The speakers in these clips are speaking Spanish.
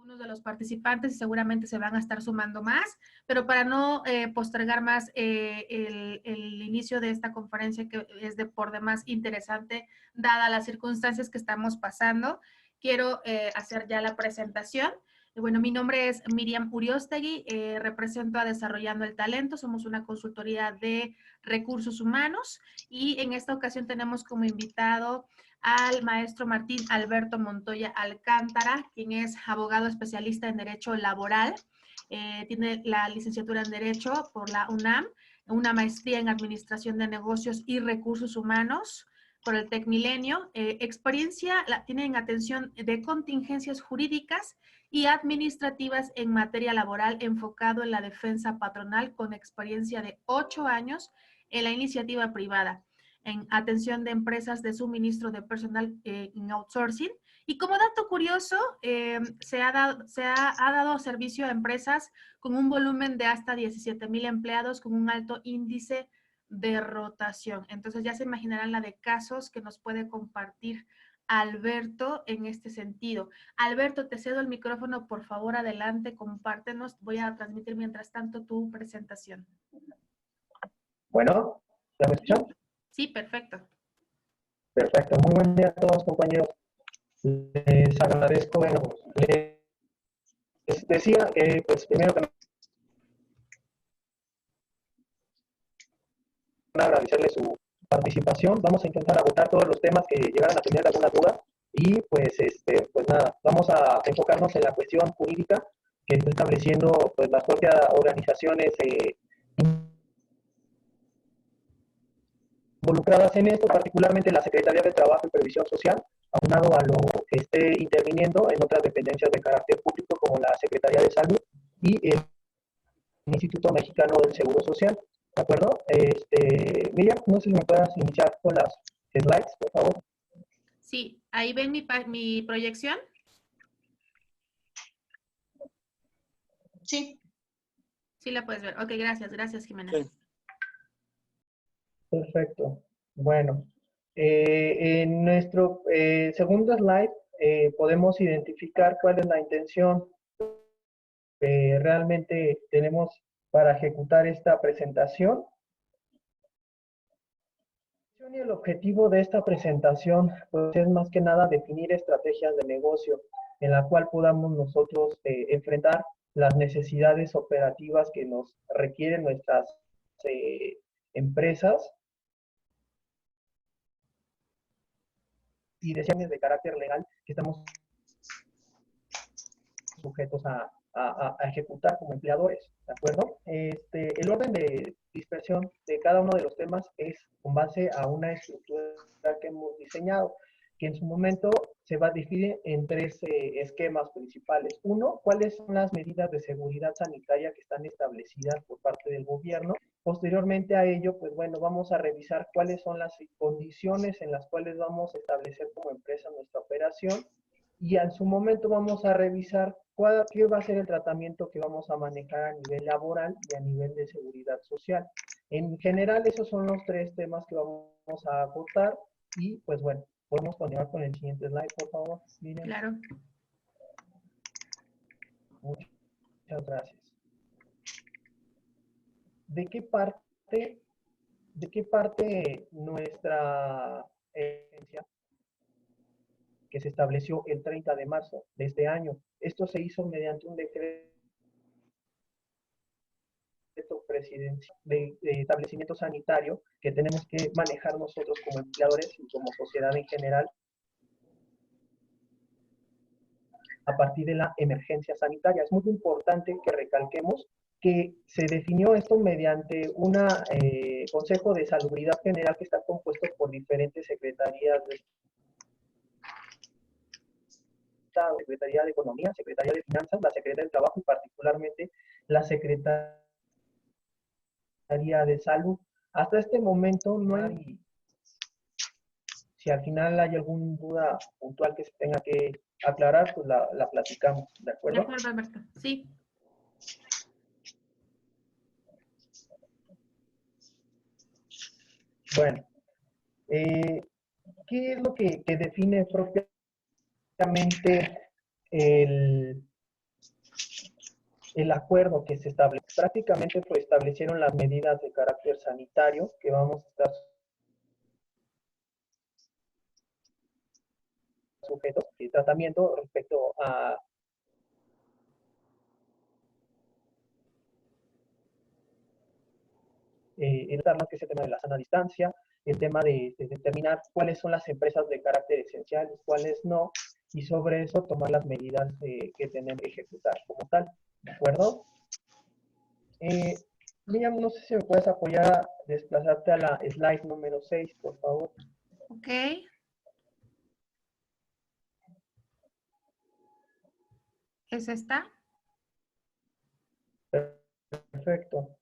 algunos de los participantes y seguramente se van a estar sumando más, pero para no postergar más el inicio de esta conferencia, que es de por demás interesante, dadas las circunstancias que estamos pasando, quiero hacer ya la presentación. Bueno, mi nombre es Miriam Uriostegui, represento a Desarrollando el Talento, somos una consultoría de recursos humanos y en esta ocasión tenemos como invitado al maestro Martín Alberto Montoya Alcántara, quien es abogado especialista en Derecho Laboral, tiene la licenciatura en Derecho por la UNAM, una maestría en Administración de Negocios y Recursos Humanos por el TEC Milenio, experiencia tiene en atención de contingencias jurídicas y administrativas en materia laboral enfocado en la defensa patronal con experiencia de 8 años en la iniciativa privada, en atención de empresas de suministro de personal en outsourcing. Y como dato curioso, se ha dado servicio a empresas con un volumen de hasta 17,000 empleados con un alto índice de rotación. Entonces ya se imaginarán la de casos que nos puede compartir Alberto en este sentido. Alberto, te cedo el micrófono, por favor, adelante, compártenos. Voy a transmitir mientras tanto tu presentación. Bueno, ¿ya me escuchan? Sí, perfecto. Perfecto, muy buen día a todos, compañeros. Les agradezco, bueno, les decía que, pues, primero que nada, agradecerles su participación. Vamos a intentar agotar todos los temas que llegaran a tener alguna duda y, pues, pues nada, vamos a enfocarnos en la cuestión jurídica que está estableciendo, pues, las propias organizaciones involucradas en esto, particularmente la Secretaría de Trabajo y Previsión Social, aunado a lo que esté interviniendo en otras dependencias de carácter público como la Secretaría de Salud y el Instituto Mexicano del Seguro Social. ¿De acuerdo? Miriam, no sé si me puedas iniciar con las slides, por favor. Sí, ahí ven mi proyección. Sí. Sí la puedes ver. Ok, gracias, Jimena. Sí. Perfecto. Bueno, en nuestro segundo slide podemos identificar cuál es la intención que realmente tenemos para ejecutar esta presentación. Y el objetivo de esta presentación, pues, es más que nada definir estrategias de negocio en la cual podamos nosotros enfrentar las necesidades operativas que nos requieren nuestras empresas y decisiones de carácter legal que estamos sujetos a ejecutar como empleadores, ¿de acuerdo? El orden de dispersión de cada uno de los temas es con base a una estructura que hemos diseñado, que en su momento se va a dividir en tres esquemas principales. Uno, cuáles son las medidas de seguridad sanitaria que están establecidas por parte del gobierno. Posteriormente a ello, pues bueno, vamos a revisar cuáles son las condiciones en las cuales vamos a establecer como empresa nuestra operación. Y en su momento vamos a revisar qué va a ser el tratamiento que vamos a manejar a nivel laboral y a nivel de seguridad social. En general, esos son los tres temas que vamos a agotar y, pues bueno, podemos continuar con el siguiente slide, por favor. Miren. Claro. Muchas gracias. ¿De qué parte nuestra agencia que se estableció el 30 de marzo de este año? Esto se hizo mediante un decreto presidencial de establecimiento sanitario que tenemos que manejar nosotros como empleadores y como sociedad en general a partir de la emergencia sanitaria. Es muy importante que recalquemos que se definió esto mediante un Consejo de Salubridad General que está compuesto por diferentes secretarías de Estado, Secretaría de Economía, Secretaría de Finanzas, la Secretaría del Trabajo y particularmente la Secretaría de Salud. Hasta este momento no hay, si al final hay alguna duda puntual que se tenga que aclarar, pues la platicamos, ¿de acuerdo? De acuerdo, Alberto. Sí. Bueno, ¿qué es lo que define propiamente el acuerdo que se estableció. Prácticamente pues establecieron las medidas de carácter sanitario que vamos a estar sujetos de tratamiento respecto a el que es el tema de la sana distancia, el tema de determinar cuáles son las empresas de carácter esencial y cuáles no, y sobre eso tomar las medidas que tenemos que ejecutar como tal, ¿de acuerdo? Miriam, no sé si me puedes apoyar a desplazarte a la slide número 6, por favor. Ok. ¿Es esta? Perfecto.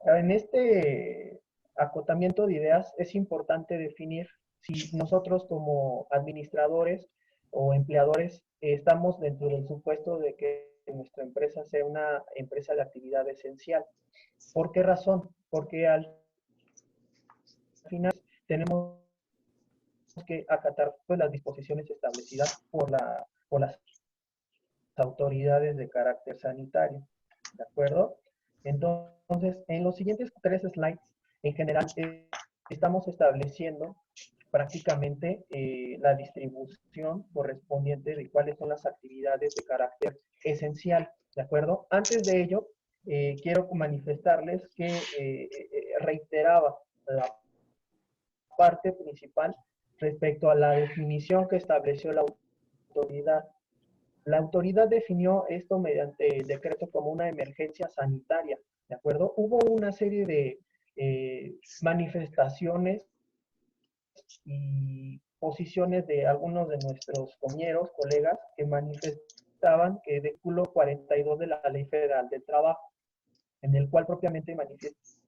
En este acotamiento de ideas es importante definir si nosotros como administradores o empleadores estamos dentro del supuesto de que nuestra empresa sea una empresa de actividad esencial. ¿Por qué razón? Porque al final tenemos que acatar pues, las disposiciones establecidas por las autoridades de carácter sanitario. ¿De acuerdo? Entonces, en los siguientes 3 slides, en general, estamos estableciendo prácticamente la distribución correspondiente de cuáles son las actividades de carácter esencial. ¿De acuerdo? Antes de ello, quiero manifestarles que reiteraba la parte principal respecto a la definición que estableció la autoridad. La autoridad definió esto mediante el decreto como una emergencia sanitaria, ¿de acuerdo? Hubo una serie de manifestaciones y posiciones de algunos de nuestros compañeros, colegas, que manifestaban que el artículo 42 de la Ley Federal del Trabajo, en el cual propiamente manifiesta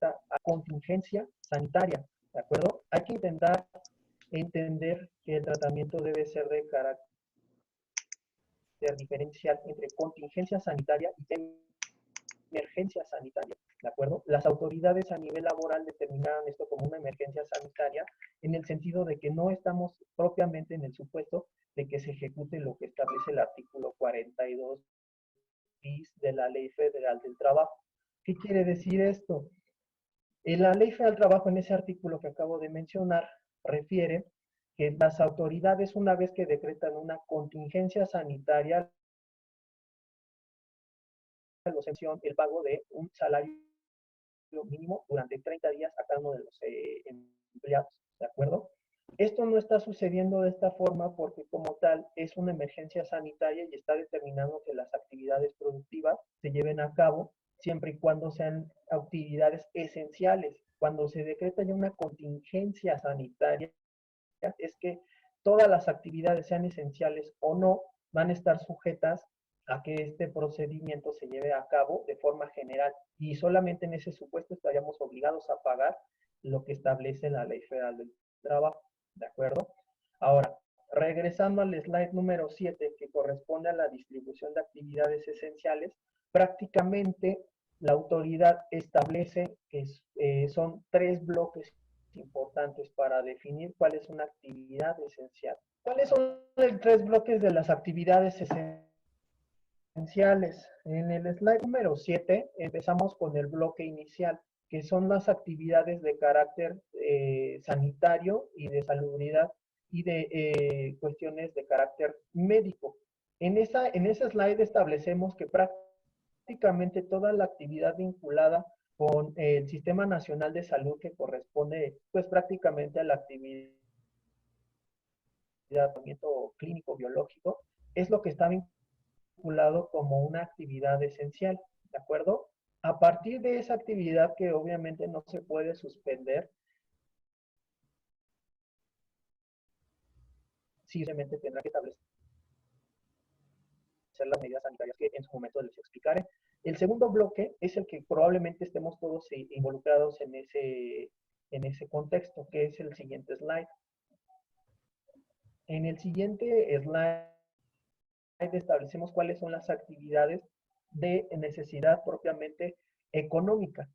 a contingencia sanitaria, ¿de acuerdo? Hay que intentar entender que el tratamiento debe ser de carácter diferencial entre contingencia sanitaria y emergencia sanitaria, ¿de acuerdo? Las autoridades a nivel laboral determinaron esto como una emergencia sanitaria en el sentido de que no estamos propiamente en el supuesto de que se ejecute lo que establece el artículo 42 bis de la Ley Federal del Trabajo. ¿Qué quiere decir esto? En la Ley Federal del Trabajo, en ese artículo que acabo de mencionar, refiere que las autoridades, una vez que decretan una contingencia sanitaria, la exención, el pago de un salario mínimo durante 30 días a cada uno de los empleados, ¿de acuerdo? Esto no está sucediendo de esta forma porque como tal es una emergencia sanitaria y está determinando que las actividades productivas se lleven a cabo siempre y cuando sean actividades esenciales. Cuando se decreta ya una contingencia sanitaria, es que todas las actividades, sean esenciales o no, van a estar sujetas a que este procedimiento se lleve a cabo de forma general y solamente en ese supuesto estaríamos obligados a pagar lo que establece la Ley Federal del Trabajo, ¿de acuerdo? Ahora, regresando al slide número 7, que corresponde a la distribución de actividades esenciales, prácticamente la autoridad establece que son 3 bloques importantes para definir cuál es una actividad esencial. ¿Cuáles son los 3 bloques de las actividades esenciales? En el slide número 7 empezamos con el bloque inicial, que son las actividades de carácter sanitario y de salubridad y de cuestiones de carácter médico. En ese slide establecemos que prácticamente toda la actividad vinculada con el Sistema Nacional de Salud que corresponde pues prácticamente a la actividad de tratamiento clínico biológico, es lo que está vinculado como una actividad esencial, ¿de acuerdo? A partir de esa actividad que obviamente no se puede suspender, simplemente tendrá que establecer las medidas sanitarias que en su momento les explicaré. El segundo bloque es el que probablemente estemos todos involucrados en ese contexto, que es el siguiente slide. En el siguiente slide establecemos cuáles son las actividades de necesidad propiamente económica,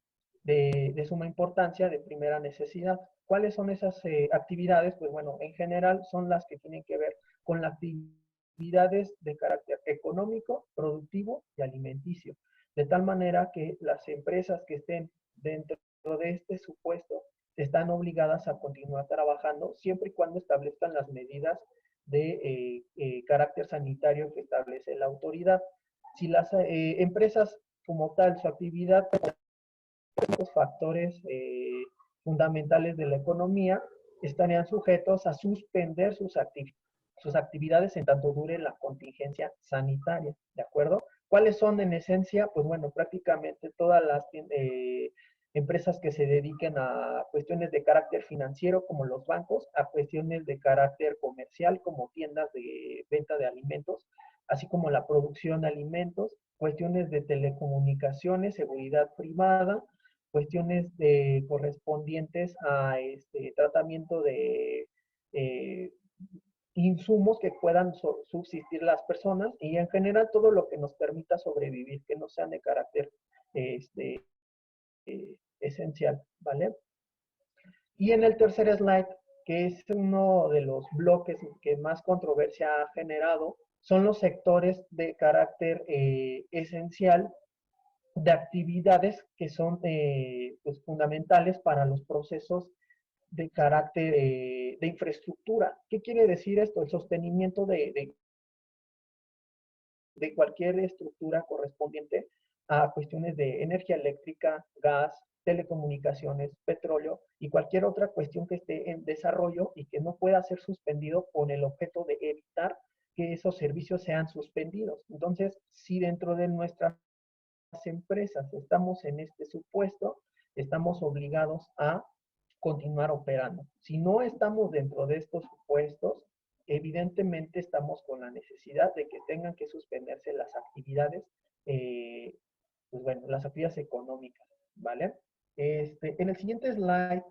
de suma importancia, de primera necesidad. ¿Cuáles son esas actividades? Pues bueno, en general son las que tienen que ver con las actividades de carácter económico, productivo y alimenticio. De tal manera que las empresas que estén dentro de este supuesto están obligadas a continuar trabajando siempre y cuando establezcan las medidas de carácter sanitario que establece la autoridad. Si las empresas como tal, su actividad, los factores fundamentales de la economía, estarían sujetos a suspender sus actividades en tanto dure la contingencia sanitaria, ¿de acuerdo? ¿Cuáles son en esencia? Pues bueno, prácticamente todas las empresas que se dediquen a cuestiones de carácter financiero, como los bancos, a cuestiones de carácter comercial, como tiendas de venta de alimentos, así como la producción de alimentos, cuestiones de telecomunicaciones, seguridad privada, cuestiones de, correspondientes a este tratamiento de insumos que puedan subsistir las personas y en general todo lo que nos permita sobrevivir, que no sean de carácter este, esencial, ¿vale? Y en el tercer slide, que es uno de los bloques que más controversia ha generado, son los sectores de carácter esencial de actividades que son pues, fundamentales para los procesos de carácter de infraestructura. ¿Qué quiere decir esto? El sostenimiento de cualquier estructura correspondiente a cuestiones de energía eléctrica, gas, telecomunicaciones, petróleo y cualquier otra cuestión que esté en desarrollo y que no pueda ser suspendido con el objeto de evitar que esos servicios sean suspendidos. Entonces, si dentro de nuestras empresas estamos en este supuesto, estamos obligados a continuar operando. Si no estamos dentro de estos supuestos, evidentemente estamos con la necesidad de que tengan que suspenderse las actividades, pues bueno, las actividades económicas, ¿vale? En el siguiente slide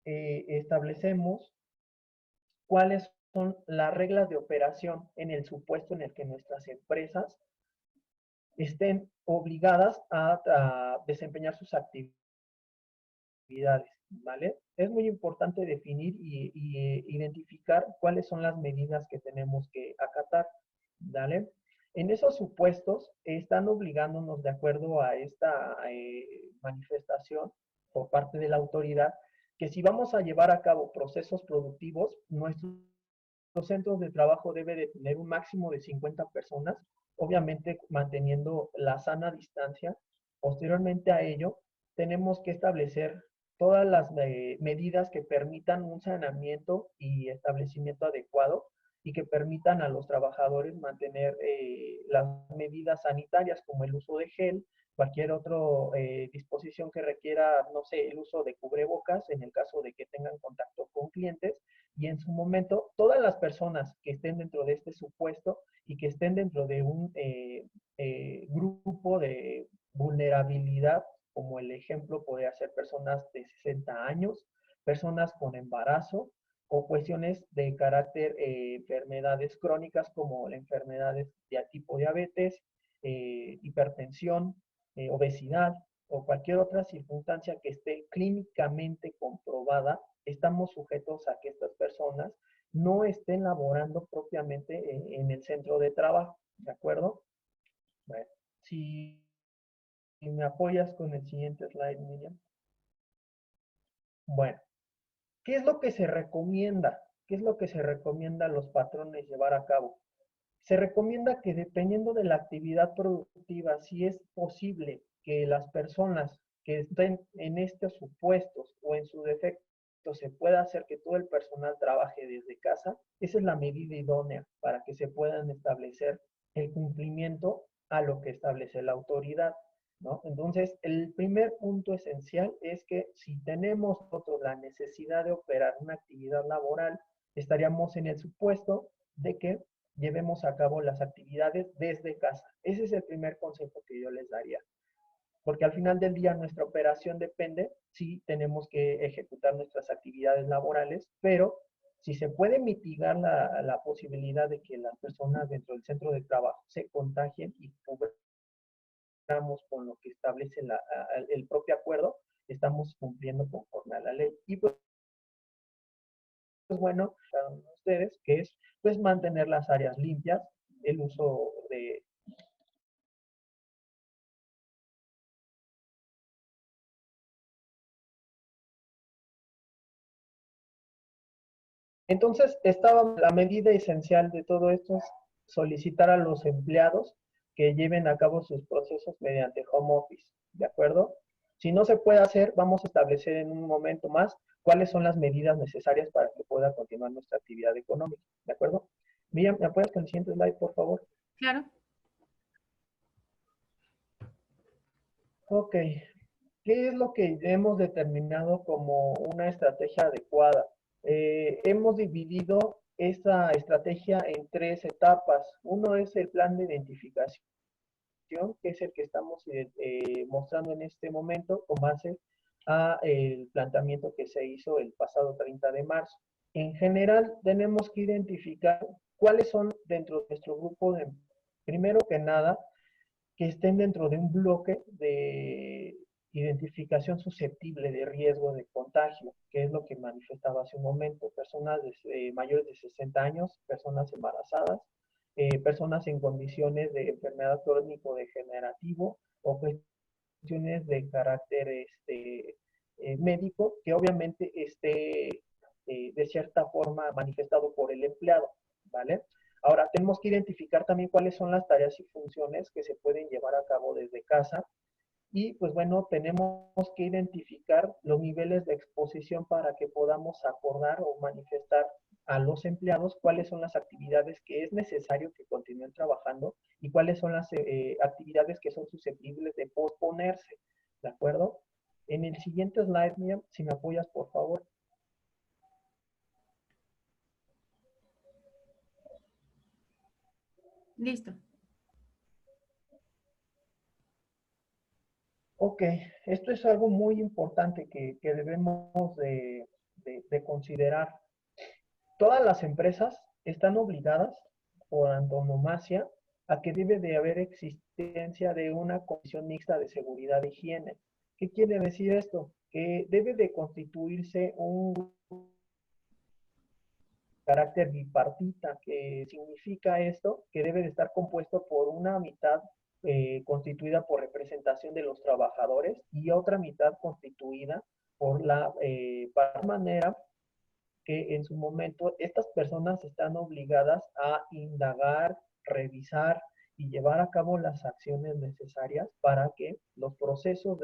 establecemos cuáles son las reglas de operación en el supuesto en el que nuestras empresas estén obligadas a desempeñar sus actividades, ¿vale? Es muy importante definir y identificar cuáles son las medidas que tenemos que acatar, ¿vale? En esos supuestos están obligándonos, de acuerdo a esta manifestación por parte de la autoridad, que si vamos a llevar a cabo procesos productivos, nuestros centros de trabajo debe de tener un máximo de 50 personas, obviamente manteniendo la sana distancia. Posteriormente a ello, tenemos que establecer todas las medidas que permitan un saneamiento y establecimiento adecuado y que permitan a los trabajadores mantener las medidas sanitarias como el uso de gel, cualquier otra disposición que requiera, no sé, el uso de cubrebocas en el caso de que tengan contacto con clientes y en su momento todas las personas que estén dentro de este supuesto y que estén dentro de un grupo de vulnerabilidad, como el ejemplo podría ser personas de 60 años, personas con embarazo o cuestiones de carácter enfermedades crónicas como la enfermedades de tipo diabetes, hipertensión, obesidad o cualquier otra circunstancia que esté clínicamente comprobada, estamos sujetos a que estas personas no estén laborando propiamente en el centro de trabajo, ¿de acuerdo? Bueno, si me apoyas con el siguiente slide, Miriam. Bueno, ¿qué es lo que se recomienda? ¿Qué es lo que se recomienda a los patrones llevar a cabo? Se recomienda que dependiendo de la actividad productiva, si es posible que las personas que estén en estos supuestos o en su defecto se pueda hacer que todo el personal trabaje desde casa, esa es la medida idónea para que se puedan establecer el cumplimiento a lo que establece la autoridad, ¿no? Entonces, el primer punto esencial es que si tenemos nosotros la necesidad de operar una actividad laboral, estaríamos en el supuesto de que llevemos a cabo las actividades desde casa. Ese es el primer consejo que yo les daría. Porque al final del día nuestra operación depende si tenemos que ejecutar nuestras actividades laborales, pero si se puede mitigar la posibilidad de que las personas dentro del centro de trabajo se contagien y cumplamos con lo que establece el propio acuerdo, estamos cumpliendo conforme a la ley. Y pues, bueno para ustedes, que es pues mantener las áreas limpias, el uso de... Entonces, estaba la medida esencial de todo esto es solicitar a los empleados que lleven a cabo sus procesos mediante home office, ¿de acuerdo? Si no se puede hacer, vamos a establecer en un momento más cuáles son las medidas necesarias para que pueda continuar nuestra actividad económica, ¿de acuerdo? Miriam, ¿me apoyas con el siguiente slide, por favor? Claro. Ok, ¿qué es lo que hemos determinado como una estrategia adecuada? Hemos dividido esta estrategia en tres etapas. Uno es el plan de identificación, que es el que estamos mostrando en este momento con base a el planteamiento que se hizo el pasado 30 de marzo. En general, tenemos que identificar cuáles son dentro de nuestro grupo de, primero que nada, que estén dentro de un bloque de identificación susceptible de riesgo de contagio, que es lo que manifestaba hace un momento, personas mayores de 60 años, personas embarazadas, personas en condiciones de enfermedad crónico-degenerativo o cuestiones de carácter médico, que obviamente esté de cierta forma manifestado por el empleado, ¿vale? Ahora, tenemos que identificar también cuáles son las tareas y funciones que se pueden llevar a cabo desde casa y, pues bueno, tenemos que identificar los niveles de exposición para que podamos acordar o manifestar a los empleados cuáles son las actividades que es necesario que continúen trabajando y cuáles son las actividades que son susceptibles de posponerse, ¿de acuerdo? En el siguiente slide, Miriam, si me apoyas, por favor. Listo. Ok, esto es algo muy importante que debemos de considerar. Todas las empresas están obligadas por antonomasia a que debe de haber existencia de una comisión mixta de seguridad e higiene. ¿Qué quiere decir esto? Que debe de constituirse un carácter bipartita, que significa esto, que debe de estar compuesto por una mitad constituida por representación de los trabajadores y otra mitad constituida por la manera que en su momento estas personas están obligadas a indagar, revisar y llevar a cabo las acciones necesarias para que los procesos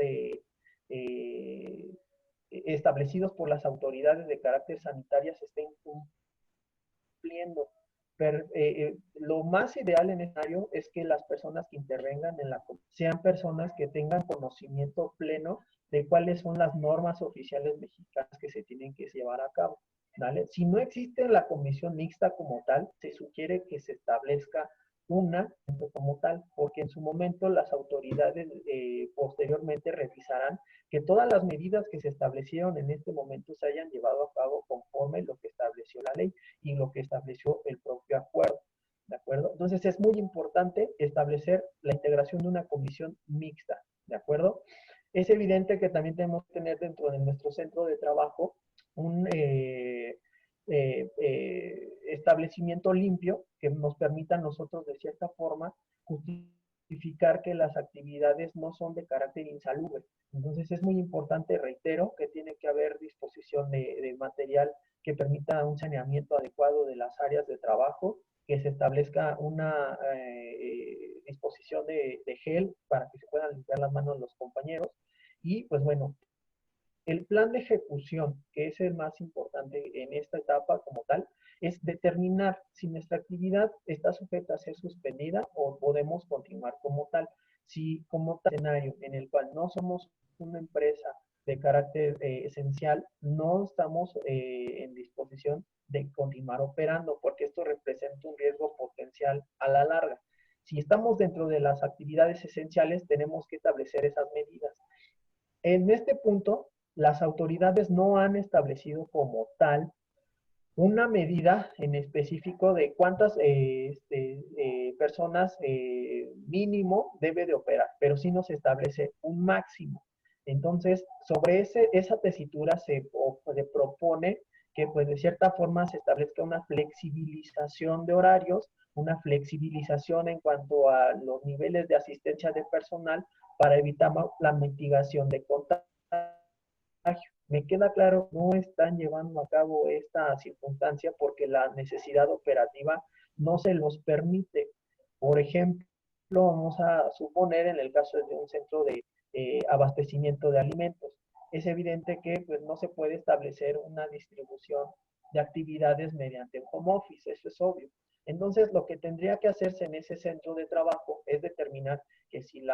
establecidos por las autoridades de carácter sanitario se estén cumpliendo. Pero, lo más ideal en el escenario es que las personas que intervengan en la sean personas que tengan conocimiento pleno de cuáles son las normas oficiales mexicanas que se tienen que llevar a cabo. ¿Vale? Si no existe la comisión mixta como tal, se sugiere que se establezca una como tal, porque en su momento las autoridades posteriormente revisarán que todas las medidas que se establecieron en este momento se hayan llevado a cabo conforme lo que estableció la ley y lo que estableció el propio acuerdo. ¿De acuerdo? Entonces es muy importante establecer la integración de una comisión mixta. ¿De acuerdo? Es evidente que también tenemos que tener dentro de nuestro centro de trabajo un establecimiento limpio que nos permita a nosotros de cierta forma justificar que las actividades no son de carácter insalubre. Entonces es muy importante, reitero, que tiene que haber disposición de material que permita un saneamiento adecuado de las áreas de trabajo, que se establezca una disposición de gel para que se puedan limpiar las manos los compañeros. Y pues bueno, el plan de ejecución, que es el más importante en esta etapa como tal, es determinar si nuestra actividad está sujeta a ser suspendida o podemos continuar como tal. Si como tal escenario en el cual no somos una empresa de carácter esencial, no estamos en disposición de continuar operando, porque esto representa un riesgo potencial a la larga. Si estamos dentro de las actividades esenciales, tenemos que establecer esas medidas. En este punto, las autoridades no han establecido como tal una medida en específico de cuántas personas mínimo debe de operar, pero sí nos establece un máximo. Entonces, sobre esa tesitura se propone que pues de cierta forma se establezca una flexibilización de horarios, una flexibilización en cuanto a los niveles de asistencia de personal para evitar la mitigación de contagio. Me queda claro, no están llevando a cabo esta circunstancia porque la necesidad operativa no se los permite. Por ejemplo, vamos a suponer en el caso de un centro de abastecimiento de alimentos, es evidente que pues, no se puede establecer una distribución de actividades mediante un home office, eso es obvio. Entonces, lo que tendría que hacerse en ese centro de trabajo es determinar que si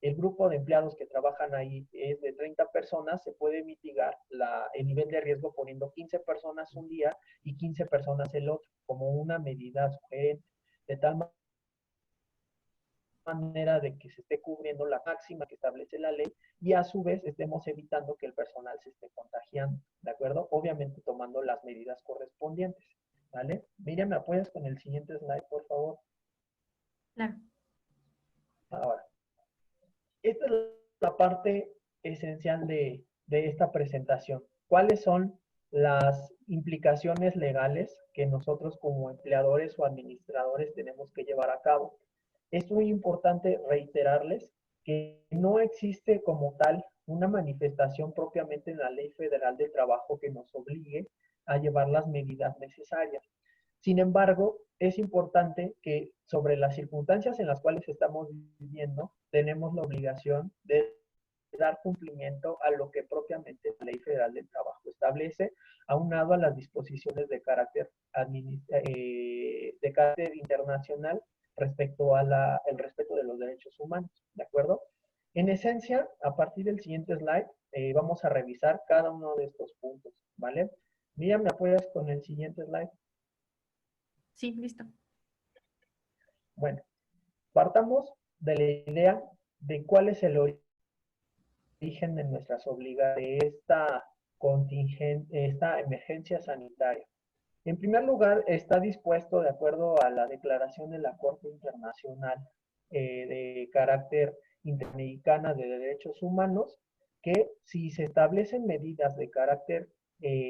el grupo de empleados que trabajan ahí es de 30 personas, se puede mitigar el nivel de riesgo poniendo 15 personas un día y 15 personas el otro, como una medida sugerente, de tal manera de que se esté cubriendo la máxima que establece la ley y a su vez estemos evitando que el personal se esté contagiando, ¿de acuerdo? Obviamente tomando las medidas correspondientes, ¿vale? Miriam, ¿me apoyas con el siguiente slide, por favor? Claro. Ahora, esta es la parte esencial de esta presentación. ¿Cuáles son las implicaciones legales que nosotros como empleadores o administradores tenemos que llevar a cabo? Es muy importante reiterarles que no existe como tal una manifestación propiamente en la Ley Federal del Trabajo que nos obligue a llevar las medidas necesarias. Sin embargo, es importante que sobre las circunstancias en las cuales estamos viviendo, tenemos la obligación de dar cumplimiento a lo que propiamente la Ley Federal del Trabajo establece, aunado a las disposiciones de carácter internacional respecto a el respeto de los derechos humanos, ¿de acuerdo? En esencia, a partir del siguiente slide, vamos a revisar cada uno de estos puntos, ¿vale? Mira, ¿me apoyas con el siguiente slide? Sí, listo. Bueno, partamos de la idea de cuál es el origen de nuestras obligaciones de esta emergencia sanitaria. En primer lugar, está dispuesto, de acuerdo a la declaración de la Corte Internacional de carácter interamericana de derechos humanos, que si se establecen medidas de carácter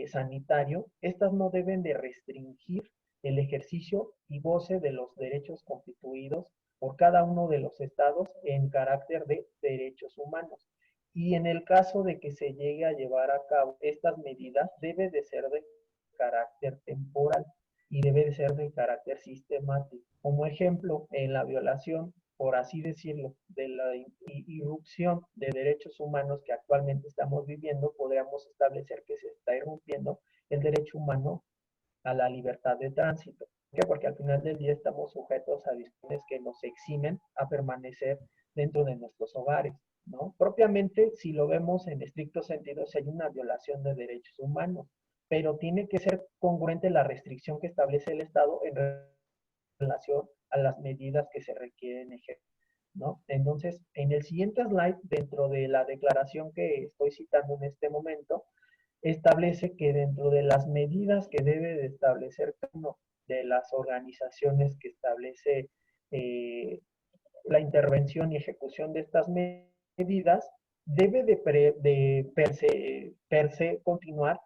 sanitario, estas no deben de restringir el ejercicio y goce de los derechos constituidos por cada uno de los estados en carácter de derechos humanos. Y en el caso de que se llegue a llevar a cabo estas medidas, debe de ser de carácter temporal y debe de ser de carácter sistemático. Como ejemplo, en la violación, por así decirlo, de la irrupción de derechos humanos que actualmente estamos viviendo, podríamos establecer que se está irrumpiendo el derecho humano a la libertad de tránsito. ¿Por qué? Porque al final del día estamos sujetos a disposiciones que nos eximen a permanecer dentro de nuestros hogares, ¿no? Propiamente, si lo vemos en estricto sentido, si hay una violación de derechos humanos, pero tiene que ser congruente la restricción que establece el Estado en relación a las medidas que se requieren ejercer, ¿no? Entonces, en el siguiente slide, dentro de la declaración que estoy citando en este momento, establece que dentro de las medidas que debe de establecer cada una de las organizaciones que establece la intervención y ejecución de estas medidas, debe de per se continuar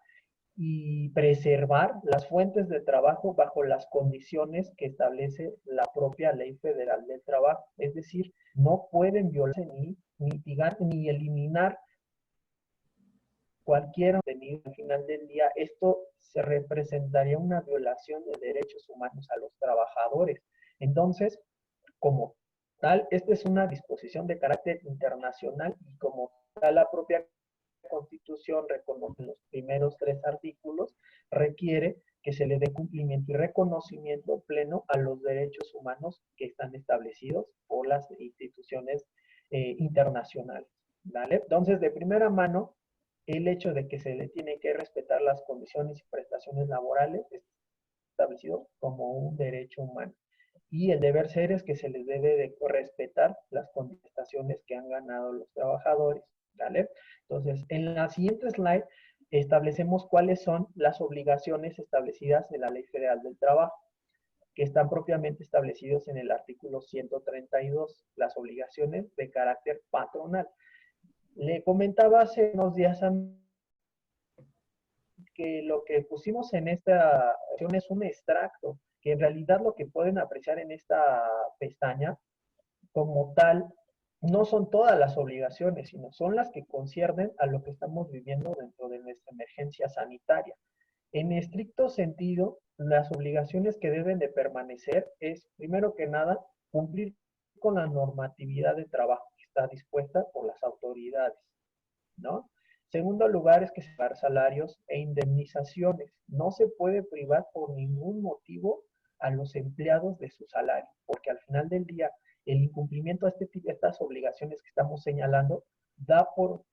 y preservar las fuentes de trabajo bajo las condiciones que establece la propia Ley Federal del Trabajo. Es decir, no pueden violarse ni mitigar ni eliminar cualquier contenido. Al final del día, esto se representaría una violación de derechos humanos a los trabajadores. Entonces, como tal, esta es una disposición de carácter internacional y como tal la propia Constitución reconoce en los primeros 3 artículos, requiere que se le dé cumplimiento y reconocimiento pleno a los derechos humanos que están establecidos por las instituciones internacionales, ¿vale? Entonces, de primera mano, el hecho de que se le tiene que respetar las condiciones y prestaciones laborales es establecido como un derecho humano. Y el deber ser es que se les debe de respetar las contestaciones que han ganado los trabajadores, ¿vale? Entonces, en la siguiente slide establecemos cuáles son las obligaciones establecidas en la Ley Federal del Trabajo, que están propiamente establecidos en el artículo 132, las obligaciones de carácter patronal. Le comentaba hace unos días que lo que pusimos en esta opción es un extracto, que en realidad lo que pueden apreciar en esta pestaña como tal no son todas las obligaciones, sino son las que conciernen a lo que estamos viviendo dentro de nuestra emergencia sanitaria. En estricto sentido, las obligaciones que deben de permanecer es, primero que nada, cumplir con la normatividad de trabajo que está dispuesta por las autoridades, ¿no? Segundo lugar es que se pagar salarios e indemnizaciones. No se puede privar por ningún motivo a los empleados de su salario, porque al final del día el incumplimiento a estas obligaciones que estamos señalando da por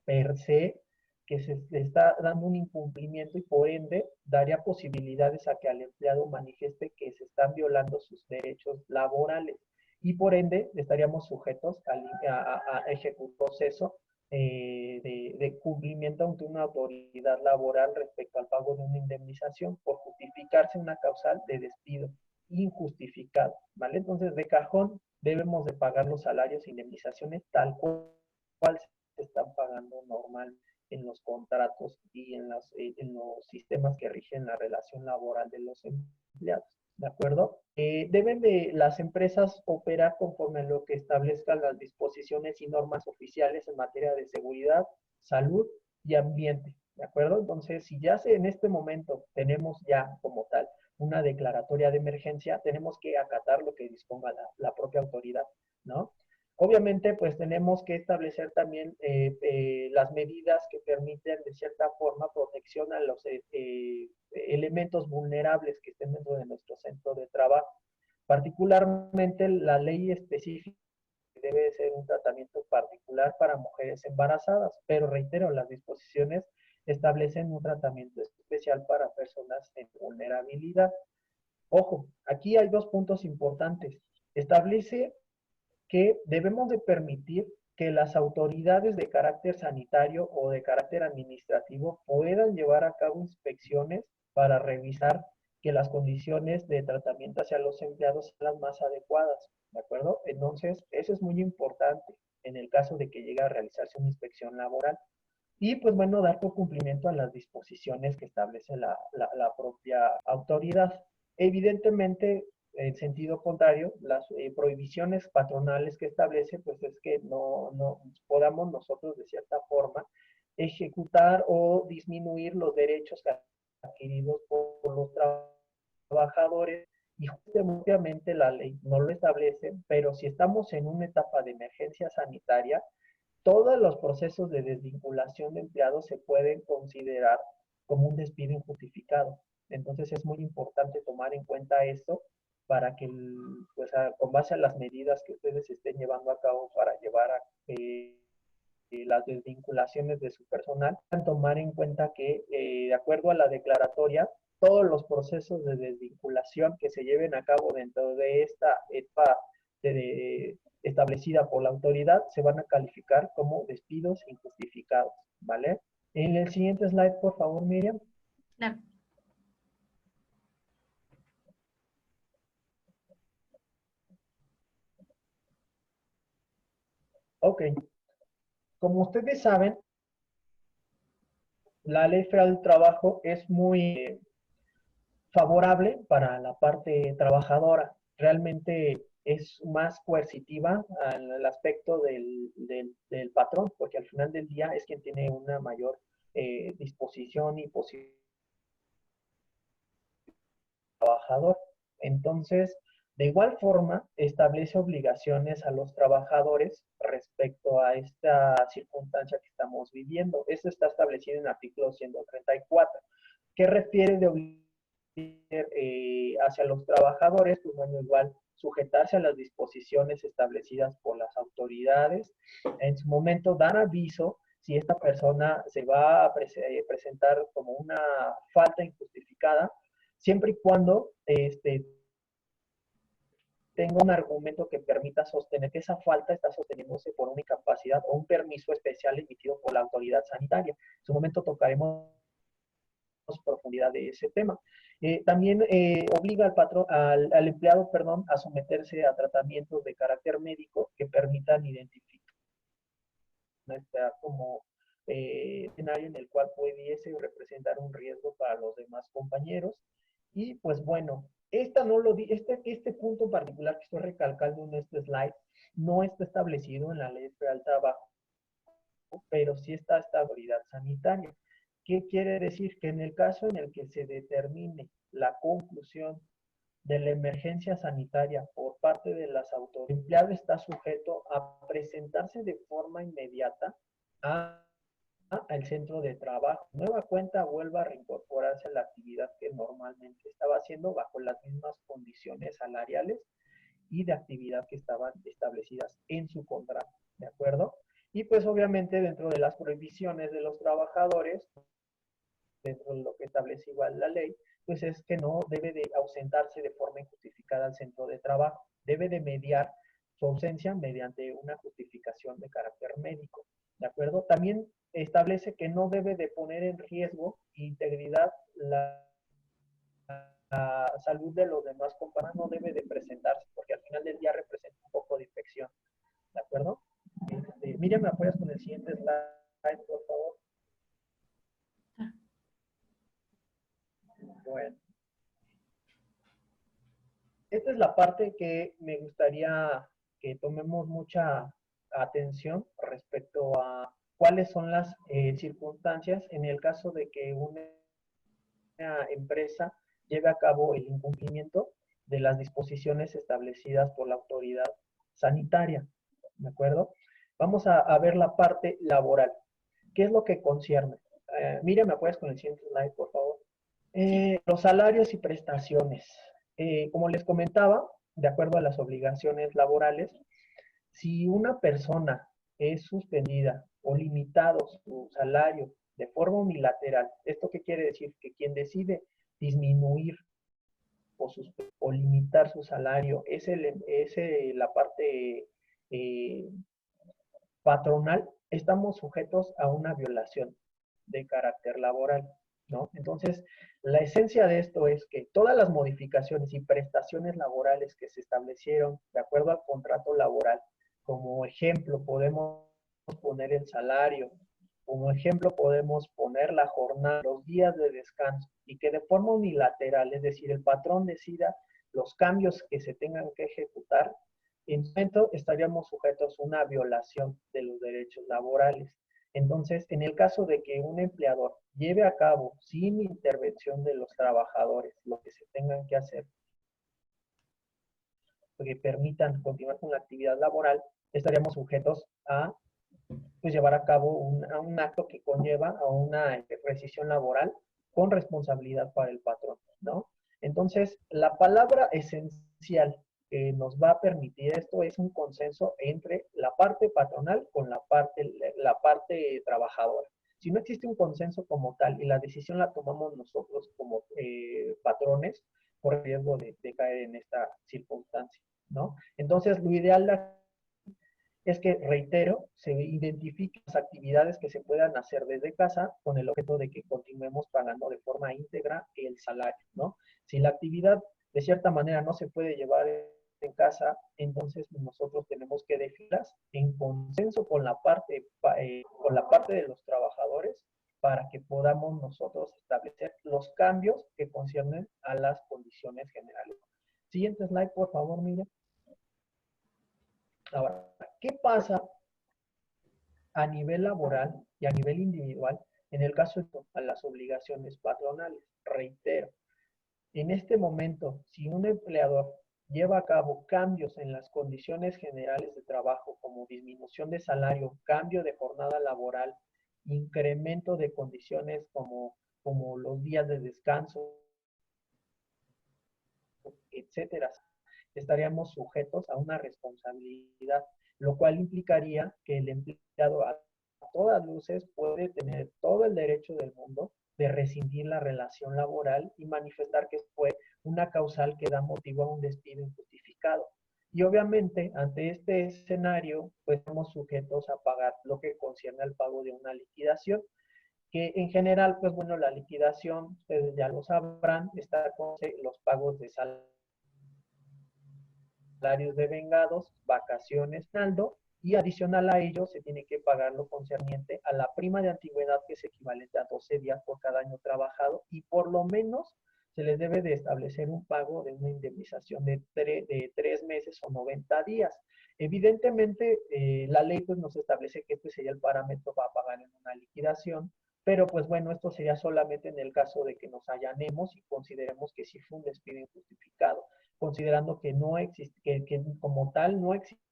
per se que se le está dando un incumplimiento y por ende daría posibilidades a que al empleado manifieste que se están violando sus derechos laborales y por ende estaríamos sujetos a ejecutar un proceso de cumplimiento ante una autoridad laboral respecto al pago de una indemnización por justificarse una causal de despido injustificado, ¿vale? Entonces, de cajón debemos de pagar los salarios e indemnizaciones tal cual se están pagando normal en los contratos y en los sistemas que rigen la relación laboral de los empleados, ¿de acuerdo? Deben de las empresas operar conforme a lo que establezcan las disposiciones y normas oficiales en materia de seguridad, salud y ambiente, ¿de acuerdo? Entonces, si ya en este momento tenemos ya como tal una declaratoria de emergencia, tenemos que acatar lo que disponga la propia autoridad, ¿no? Obviamente, pues tenemos que establecer también las medidas que permiten de cierta forma protección a los elementos vulnerables que estén dentro de nuestro centro de trabajo. Particularmente la ley específica debe ser un tratamiento particular para mujeres embarazadas, pero reitero, las disposiciones establecen un tratamiento especial para personas en vulnerabilidad. Ojo, aquí hay dos puntos importantes. Establece que debemos de permitir que las autoridades de carácter sanitario o de carácter administrativo puedan llevar a cabo inspecciones para revisar que las condiciones de tratamiento hacia los empleados sean las más adecuadas, ¿de acuerdo? Entonces, eso es muy importante en el caso de que llegue a realizarse una inspección laboral. Y pues bueno, dar por cumplimiento a las disposiciones que establece la propia autoridad. Evidentemente, en sentido contrario, las prohibiciones patronales que establece, pues es que no podamos nosotros de cierta forma ejecutar o disminuir los derechos adquiridos por los trabajadores y justamente la ley no lo establece, pero si estamos en una etapa de emergencia sanitaria, todos los procesos de desvinculación de empleados se pueden considerar como un despido injustificado. Entonces es muy importante tomar en cuenta esto para que, pues, con base a las medidas que ustedes estén llevando a cabo para llevar a las desvinculaciones de su personal, tomar en cuenta que, de acuerdo a la declaratoria, todos los procesos de desvinculación que se lleven a cabo dentro de esta etapa establecida por la autoridad se van a calificar como despidos injustificados, ¿vale? En el siguiente slide, por favor, Miriam. Claro. Ok. Como ustedes saben, la Ley Federal del Trabajo es muy favorable para la parte trabajadora. Realmente es más coercitiva al aspecto del patrón, porque al final del día es quien tiene una mayor disposición y posibilidad trabajador. Entonces, de igual forma, establece obligaciones a los trabajadores respecto a esta circunstancia que estamos viviendo. Esto está establecido en el artículo 134, que refiere de obligaciones hacia los trabajadores, pues bueno, igual sujetarse a las disposiciones establecidas por las autoridades, en su momento dar aviso si esta persona se va a presentar como una falta injustificada, siempre y cuando tenga un argumento que permita sostener que esa falta está sosteniéndose por una incapacidad o un permiso especial emitido por la autoridad sanitaria. En su momento tocaremos profundidad de ese tema. También obliga al empleado, perdón, a someterse a tratamientos de carácter médico que permitan identificar como escenario en el cual pudiese representar un riesgo para los demás compañeros. Y pues bueno, este punto en particular que estoy recalcando en este slide no está establecido en la Ley Federal del Trabajo, pero sí está esta autoridad sanitaria. ¿Qué quiere decir? Que en el caso en el que se determine la conclusión de la emergencia sanitaria por parte de las autoridades, el empleado está sujeto a presentarse de forma inmediata al centro de trabajo. Nueva cuenta vuelva a reincorporarse a la actividad que normalmente estaba haciendo bajo las mismas condiciones salariales y de actividad que estaban establecidas en su contrato, ¿de acuerdo? Y pues obviamente dentro de las prohibiciones de los trabajadores, dentro de lo que establece igual la ley, pues es que no debe de ausentarse de forma injustificada al centro de trabajo, debe de mediar su ausencia mediante una justificación de carácter médico, ¿de acuerdo? También establece que no debe de poner en riesgo integridad la salud de los demás compañeros, no debe de presentarse, porque al final del día representa un poco de infección, ¿de acuerdo? Miriam, ¿me apoyas con el siguiente slide, por favor? Bueno. Esta es la parte que me gustaría que tomemos mucha atención respecto a cuáles son las circunstancias en el caso de que una empresa lleve a cabo el incumplimiento de las disposiciones establecidas por la autoridad sanitaria, ¿de acuerdo? Vamos a ver la parte laboral. ¿Qué es lo que concierne? Miriam, ¿me apoyas con el siguiente slide, por favor? Los salarios y prestaciones. Como les comentaba, de acuerdo a las obligaciones laborales, si una persona es suspendida o limitado su salario de forma unilateral, ¿esto qué quiere decir? Que quien decide disminuir o limitar su salario es la parte patronal, estamos sujetos a una violación de carácter laboral, ¿no? Entonces, la esencia de esto es que todas las modificaciones y prestaciones laborales que se establecieron de acuerdo al contrato laboral, como ejemplo podemos poner el salario, como ejemplo podemos poner la jornada, los días de descanso, y que de forma unilateral, es decir, el patrón decida los cambios que se tengan que ejecutar, en ese momento estaríamos sujetos a una violación de los derechos laborales. Entonces, en el caso de que un empleador lleve a cabo sin intervención de los trabajadores lo que se tengan que hacer, que permitan continuar con la actividad laboral, estaríamos sujetos a pues, llevar a cabo un acto que conlleva a una rescisión laboral con responsabilidad para el patrón, ¿no? Entonces, la palabra esencial que nos va a permitir esto es un consenso entre la parte patronal con la parte trabajadora. Si no existe un consenso como tal y la decisión la tomamos nosotros como patrones, por riesgo de caer en esta circunstancia, ¿no? Entonces, lo ideal es que, reitero, se identifiquen las actividades que se puedan hacer desde casa con el objeto de que continuemos pagando de forma íntegra el salario, ¿no? Si la actividad de cierta manera no se puede llevar en casa, entonces nosotros tenemos que definirlas en consenso con la parte de los trabajadores para que podamos nosotros establecer los cambios que conciernen a las condiciones generales. Siguiente slide, por favor, Miriam. Ahora, ¿qué pasa a nivel laboral y a nivel individual en el caso de las obligaciones patronales? Reitero, en este momento, si un empleador lleva a cabo cambios en las condiciones generales de trabajo, como disminución de salario, cambio de jornada laboral, incremento de condiciones como los días de descanso, etcétera, estaríamos sujetos a una responsabilidad, lo cual implicaría que el empleado a todas luces puede tener todo el derecho del mundo de rescindir la relación laboral y manifestar que fue una causal que da motivo a un despido injustificado. Y obviamente, ante este escenario, pues estamos sujetos a pagar lo que concierne al pago de una liquidación, que en general, pues bueno, la liquidación, ustedes ya lo sabrán, está con los pagos de salarios de vengados, vacaciones, saldo y adicional a ello se tiene que pagar lo concerniente a la prima de antigüedad, que es equivalente a 12 días por cada año trabajado, y por lo menos se les debe de establecer un pago de una indemnización de 3 meses o 90 días. Evidentemente, la ley pues nos establece que este sería el parámetro para pagar en una liquidación, pero pues bueno, esto sería solamente en el caso de que nos allanemos y consideremos que sí fue un despido injustificado, considerando que no existe, que como tal no existe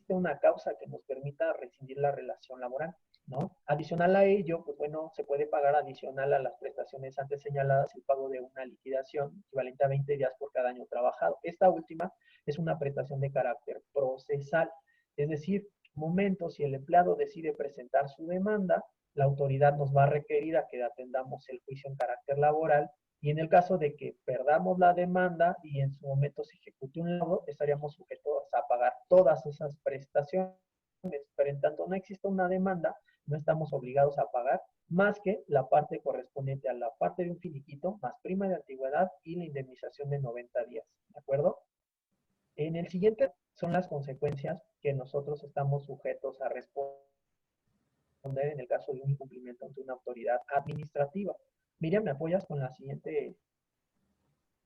una causa que nos permita rescindir la relación laboral, ¿no? Adicional a ello, pues bueno, se puede pagar adicional a las prestaciones antes señaladas el pago de una liquidación equivalente a 20 días por cada año trabajado. Esta última es una prestación de carácter procesal, es decir, momento si el empleado decide presentar su demanda, la autoridad nos va a requerir a que atendamos el juicio en carácter laboral, y en el caso de que perdamos la demanda y en su momento se ejecute un laudo, estaríamos sujetos a pagar todas esas prestaciones. Pero en tanto no exista una demanda, no estamos obligados a pagar más que la parte correspondiente a la parte de un finiquito, más prima de antigüedad y la indemnización de 90 días. ¿De acuerdo? En el siguiente son las consecuencias que nosotros estamos sujetos a responder en el caso de un incumplimiento ante una autoridad administrativa. Miriam, ¿me apoyas con la siguiente?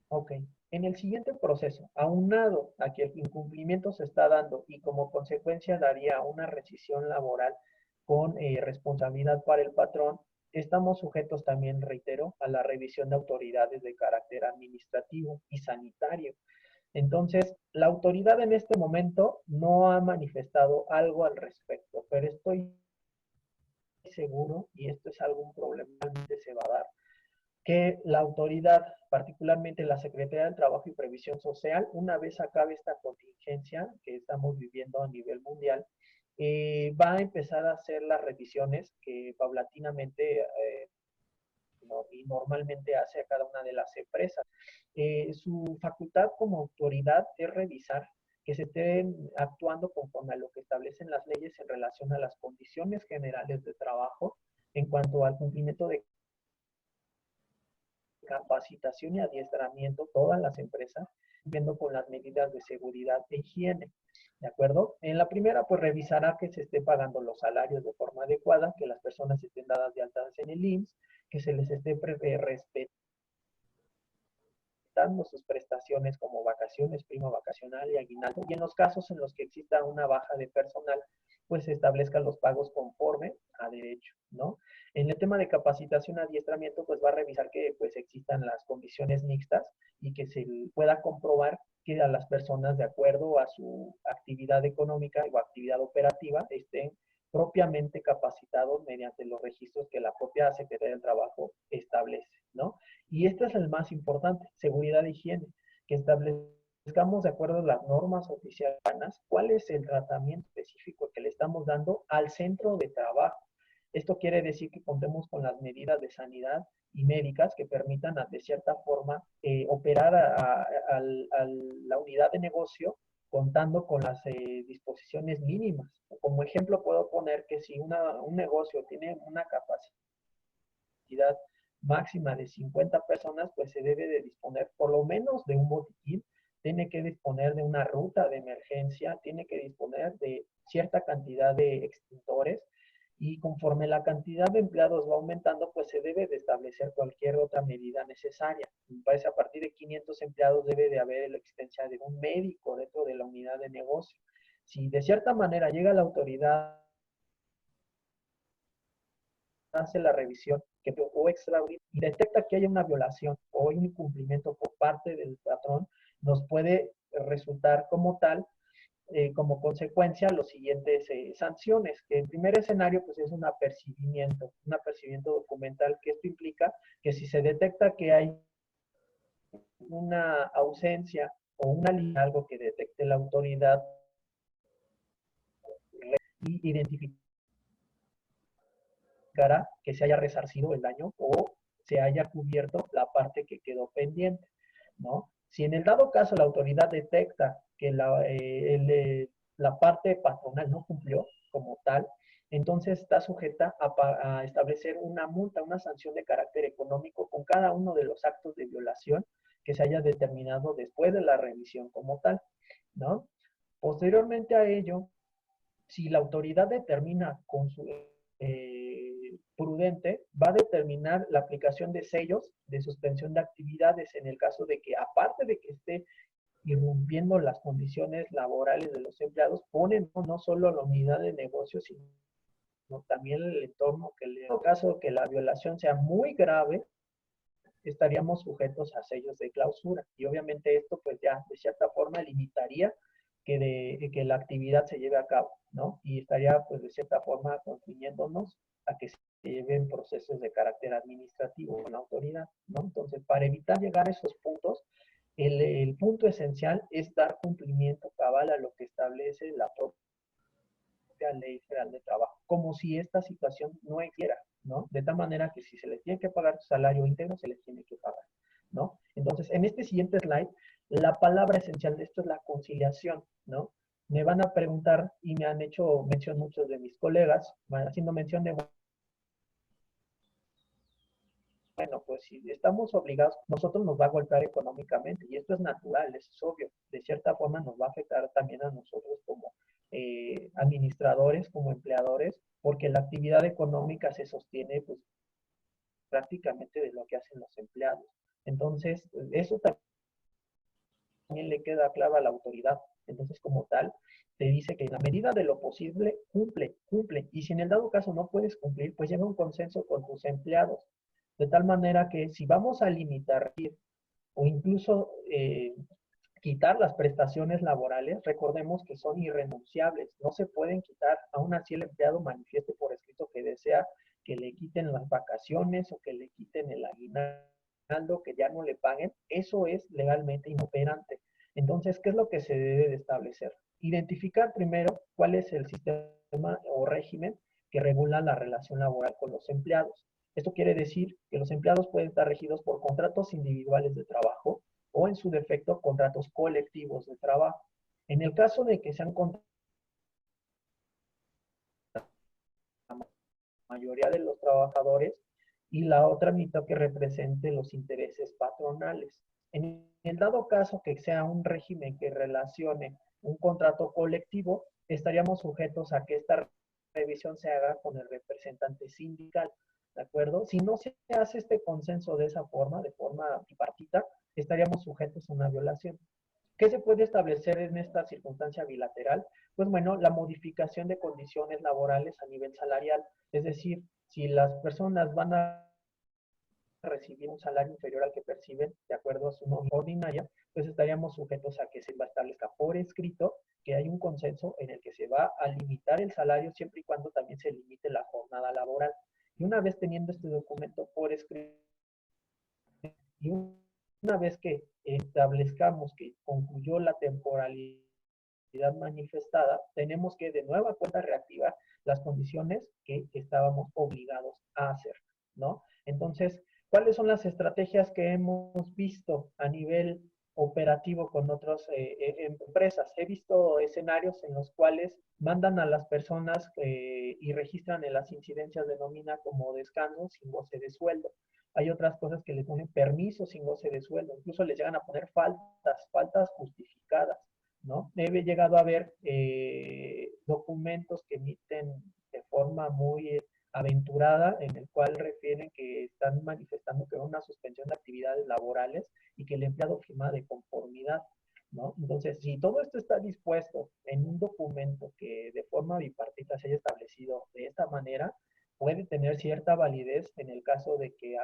Ok. En el siguiente proceso, aunado a que el incumplimiento se está dando y como consecuencia daría una rescisión laboral con responsabilidad para el patrón, estamos sujetos también, reitero, a la revisión de autoridades de carácter administrativo y sanitario. Entonces, la autoridad en este momento no ha manifestado algo al respecto, pero estoy seguro, y esto es algún problema que se va a dar, que la autoridad, particularmente la Secretaría del Trabajo y Previsión Social, una vez acabe esta contingencia que estamos viviendo a nivel mundial, va a empezar a hacer las revisiones que paulatinamente y normalmente hace a cada una de las empresas. Su facultad como autoridad es revisar que se estén actuando conforme a lo que establecen las leyes en relación a las condiciones generales de trabajo en cuanto al cumplimiento de capacitación y adiestramiento, todas las empresas, viendo con las medidas de seguridad e higiene. ¿De acuerdo? En la primera, pues revisará que se esté pagando los salarios de forma adecuada, que las personas estén dadas de altas en el IMSS, que se les esté respetando sus prestaciones como vacaciones, prima vacacional y aguinaldo. Y en los casos en los que exista una baja de personal, pues se establezcan los pagos conforme a derecho, ¿no? En el tema de capacitación y adiestramiento, pues va a revisar que pues existan las condiciones mixtas y que se pueda comprobar que a las personas, de acuerdo a su actividad económica o actividad operativa, estén propiamente capacitados mediante los registros que la propia Secretaría del Trabajo establece, ¿no? Y este es el más importante, seguridad e higiene, que establezcamos de acuerdo a las normas oficiales cuál es el tratamiento específico que le estamos dando al centro de trabajo. Esto quiere decir que contemos con las medidas de sanidad y médicas que permitan de cierta forma operar a la unidad de negocio contando con las disposiciones mínimas. Como ejemplo puedo poner que si un negocio tiene una capacidad máxima de 50 personas, pues se debe de disponer por lo menos de un botiquín, tiene que disponer de una ruta de emergencia, tiene que disponer de cierta cantidad de extintores, y conforme la cantidad de empleados va aumentando, pues se debe de establecer cualquier otra medida necesaria. Entonces, a partir de 500 empleados debe de haber la existencia de un médico dentro de la unidad de negocio. Si de cierta manera llega la autoridad, hace la revisión o extraordinaria y detecta que hay una violación o un incumplimiento por parte del patrón, nos puede resultar como tal como consecuencia los siguientes sanciones, que en primer escenario pues es un apercibimiento documental, que esto implica que si se detecta que hay una ausencia o algo que detecte la autoridad y identificará que se haya resarcido el daño o se haya cubierto la parte que quedó pendiente, ¿no? Si en el dado caso la autoridad detecta que la parte patronal no cumplió como tal, entonces está sujeta a establecer una multa, una sanción de carácter económico con cada uno de los actos de violación que se haya determinado después de la revisión como tal, ¿no? Posteriormente a ello, si la autoridad determina prudente, va a determinar la aplicación de sellos de suspensión de actividades en el caso de que, aparte de que esté irrumpiendo las condiciones laborales de los empleados, ponen no solo la unidad de negocio, sino también el entorno, que en el caso que la violación sea muy grave, estaríamos sujetos a sellos de clausura. Y obviamente esto pues ya de cierta forma limitaría que la actividad se lleve a cabo, ¿no? Y estaría pues de cierta forma constriñéndonos a que se lleven procesos de carácter administrativo con la autoridad, ¿no? Entonces, para evitar llegar a esos puntos, el punto esencial es dar cumplimiento cabal a lo que establece la propia Ley Federal de Trabajo, como si esta situación no existiera, ¿no? De tal manera que si se les tiene que pagar salario íntegro, se les tiene que pagar, ¿no? Entonces, en este siguiente slide, la palabra esencial de esto es la conciliación, ¿no? Me van a preguntar, y me han hecho mención muchos de mis colegas, haciendo mención de, bueno, pues si estamos obligados, nosotros nos va a golpear económicamente, y esto es natural, es obvio, de cierta forma nos va a afectar también a nosotros como administradores, como empleadores, porque la actividad económica se sostiene pues prácticamente de lo que hacen los empleados. Entonces, eso también le queda claro a la autoridad. Entonces, como tal, te dice que en la medida de lo posible, cumple. Y si en el dado caso no puedes cumplir, pues llega a un consenso con tus empleados. De tal manera que si vamos a limitar o incluso quitar las prestaciones laborales, recordemos que son irrenunciables, no se pueden quitar, aún así el empleado manifieste por escrito que desea que le quiten las vacaciones o que le quiten el aguinaldo, que ya no le paguen, eso es legalmente inoperante. Entonces, ¿qué es lo que se debe de establecer? Identificar primero cuál es el sistema o régimen que regula la relación laboral con los empleados. Esto quiere decir que los empleados pueden estar regidos por contratos individuales de trabajo o en su defecto contratos colectivos de trabajo. En el caso de que sean contratos, la mayoría de los trabajadores y la otra mitad que represente los intereses patronales. En el dado caso que sea un régimen que relacione un contrato colectivo, estaríamos sujetos a que esta revisión se haga con el representante sindical, ¿de acuerdo? Si no se hace este consenso de esa forma, de forma bipartita, estaríamos sujetos a una violación. ¿Qué se puede establecer en esta circunstancia bilateral? Pues bueno, la modificación de condiciones laborales a nivel salarial, es decir, si las personas van a recibir un salario inferior al que perciben de acuerdo a su nómina ordinaria, pues estaríamos sujetos a que se establezca por escrito que hay un consenso en el que se va a limitar el salario siempre y cuando también se limite la jornada laboral. Y una vez teniendo este documento por escrito, y una vez que establezcamos que concluyó la temporalidad manifestada, tenemos que de nueva cuenta reactivar las condiciones que estábamos obligados a hacer, ¿no? Entonces, ¿cuáles son las estrategias que hemos visto a nivel operativo con otras empresas? He visto escenarios en los cuales mandan a las personas y registran en las incidencias de nómina como descanso sin goce de sueldo. Hay otras cosas que les ponen permisos sin goce de sueldo, incluso les llegan a poner faltas justificadas, ¿no? He llegado a ver documentos que emiten de forma muy aventurada, en el cual refieren que están manifestando que era una suspensión de actividades laborales y que el empleado firma de conformidad, ¿no? Entonces, si todo esto está dispuesto en un documento que de forma bipartita se haya establecido de esta manera, puede tener cierta validez en el caso de que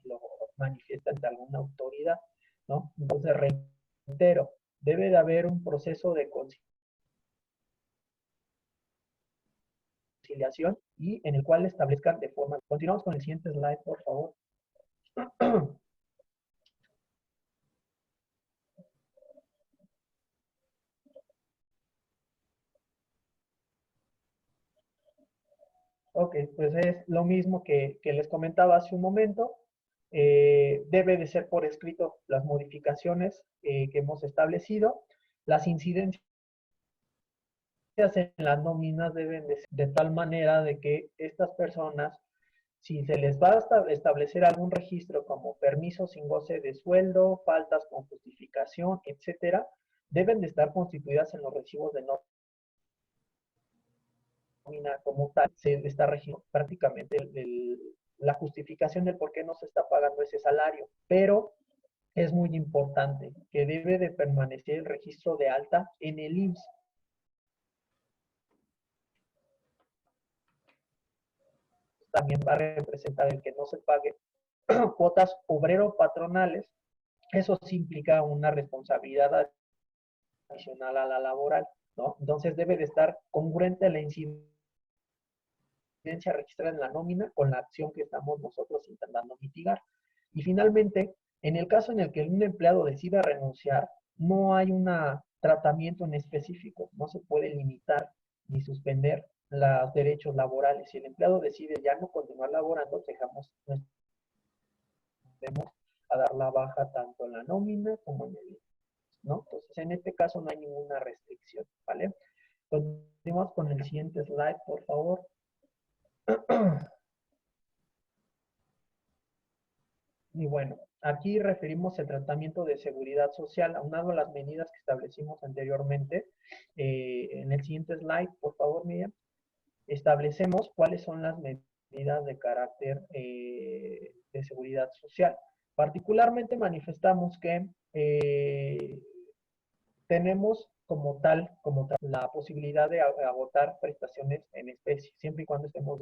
lo manifiesta ante alguna autoridad, ¿no? Entonces, reitero, debe de haber un proceso de conciliación y en el cual establezcan de forma. Continuamos con el siguiente slide, por favor. Ok, pues es lo mismo que les comentaba hace un momento. Debe de ser por escrito las modificaciones que hemos establecido. Las incidencias en las nóminas deben de ser de tal manera de que estas personas, si se les va a establecer algún registro como permiso sin goce de sueldo, faltas con justificación, etcétera, deben de estar constituidas en los recibos de nómina como tal. Se está regiendo prácticamente la justificación del por qué no se está pagando ese salario, pero es muy importante que debe de permanecer el registro de alta en el IMSS. También va a representar el que no se pague cuotas obrero-patronales. Eso sí implica una responsabilidad adicional a la laboral, ¿no? Entonces debe de estar congruente la incidencia registrada en la nómina con la acción que estamos nosotros intentando mitigar. Y finalmente, en el caso en el que un empleado decida renunciar, no hay un tratamiento en específico, no se puede limitar ni suspender los derechos laborales. Si el empleado decide ya no continuar laborando, dejamos a dar la baja tanto en la nómina como en el IMSS, ¿no? Entonces, en este caso no hay ninguna restricción, ¿vale? Continuamos con el siguiente slide, por favor. Y bueno, aquí referimos el tratamiento de seguridad social, aunado a las medidas que establecimos anteriormente. En el siguiente slide, por favor, Miriam, establecemos cuáles son las medidas de carácter de seguridad social. Particularmente manifestamos que tenemos como tal, la posibilidad de agotar prestaciones en especie, siempre y cuando estemos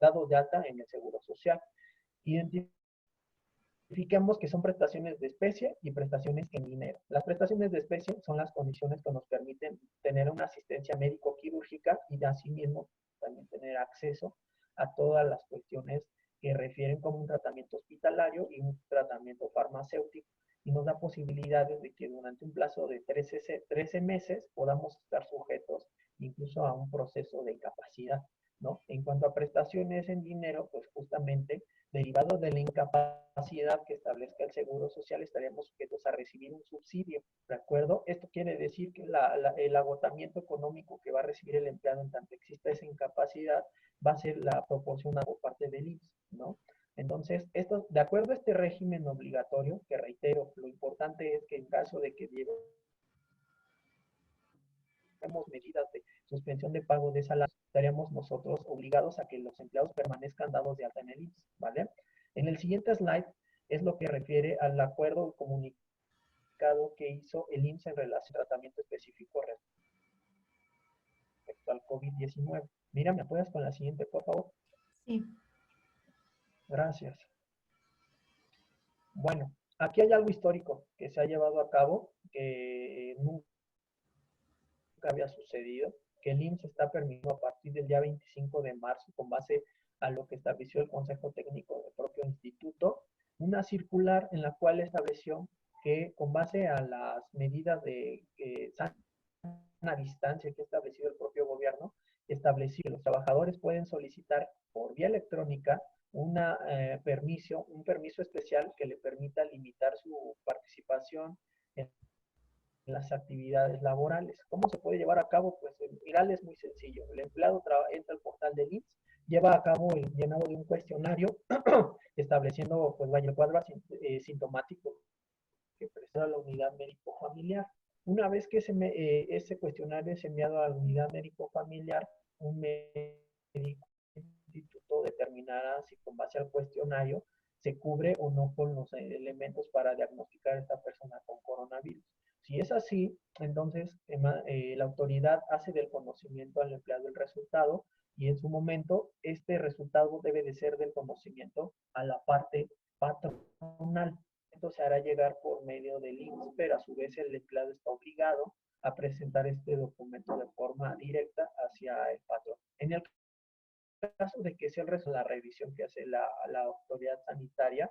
dados de alta en el Seguro Social. Identifiquemos que son prestaciones de especie y prestaciones en dinero. Las prestaciones de especie son las condiciones que nos permiten tener una asistencia médico-quirúrgica y asimismo también tener acceso a todas las cuestiones que refieren como un tratamiento hospitalario y un tratamiento farmacéutico, y nos da posibilidades de que durante un plazo de 13 meses podamos estar sujetos incluso a un proceso de incapacidad, ¿no? En cuanto a prestaciones en dinero, pues justamente derivado de la incapacidad que establezca el Seguro Social, estaríamos sujetos a recibir un subsidio, ¿de acuerdo? Esto quiere decir que el agotamiento económico que va a recibir el empleado en tanto exista esa incapacidad va a ser la proporcionada por parte del IMSS, ¿no? Entonces, esto, de acuerdo a este régimen obligatorio, que reitero, lo importante es que en caso de que llevemos medidas de suspensión de pago de salario, estaríamos nosotros obligados a que los empleados permanezcan dados de alta en el IMSS, ¿vale? En el siguiente slide es lo que refiere al acuerdo comunicado que hizo el IMSS en relación al tratamiento específico respecto al COVID-19. Mira, ¿me apoyas con la siguiente, por favor? Sí. Gracias. Bueno, aquí hay algo histórico que se ha llevado a cabo, que nunca había sucedido, que el IMSS está permitiendo a partir del día 25 de marzo, con base a lo que estableció el Consejo Técnico del propio instituto, una circular en la cual estableció que con base a las medidas de sana distancia que ha establecido el propio gobierno, estableció que los trabajadores pueden solicitar por vía electrónica un permiso especial que le permita limitar su participación en las actividades laborales. ¿Cómo se puede llevar a cabo? Pues el viral es muy sencillo. El empleado entra al portal del IMSS, lleva a cabo el llenado de un cuestionario estableciendo pues vaya el cuadro sintomático que presenta la unidad médico familiar. Una vez que ese cuestionario es enviado a la unidad médico familiar, un médico instituto determinará si con base al cuestionario se cubre o no con los elementos para diagnosticar a esta persona con coronavirus. Si es así, entonces la autoridad hace del conocimiento al empleado el resultado y en su momento este resultado debe de ser del conocimiento a la parte patronal. Esto se hará llegar por medio del IMSS, pero a su vez el empleado está obligado a presentar este documento de forma directa hacia el patrón. En el caso de que sea la revisión que hace la autoridad sanitaria,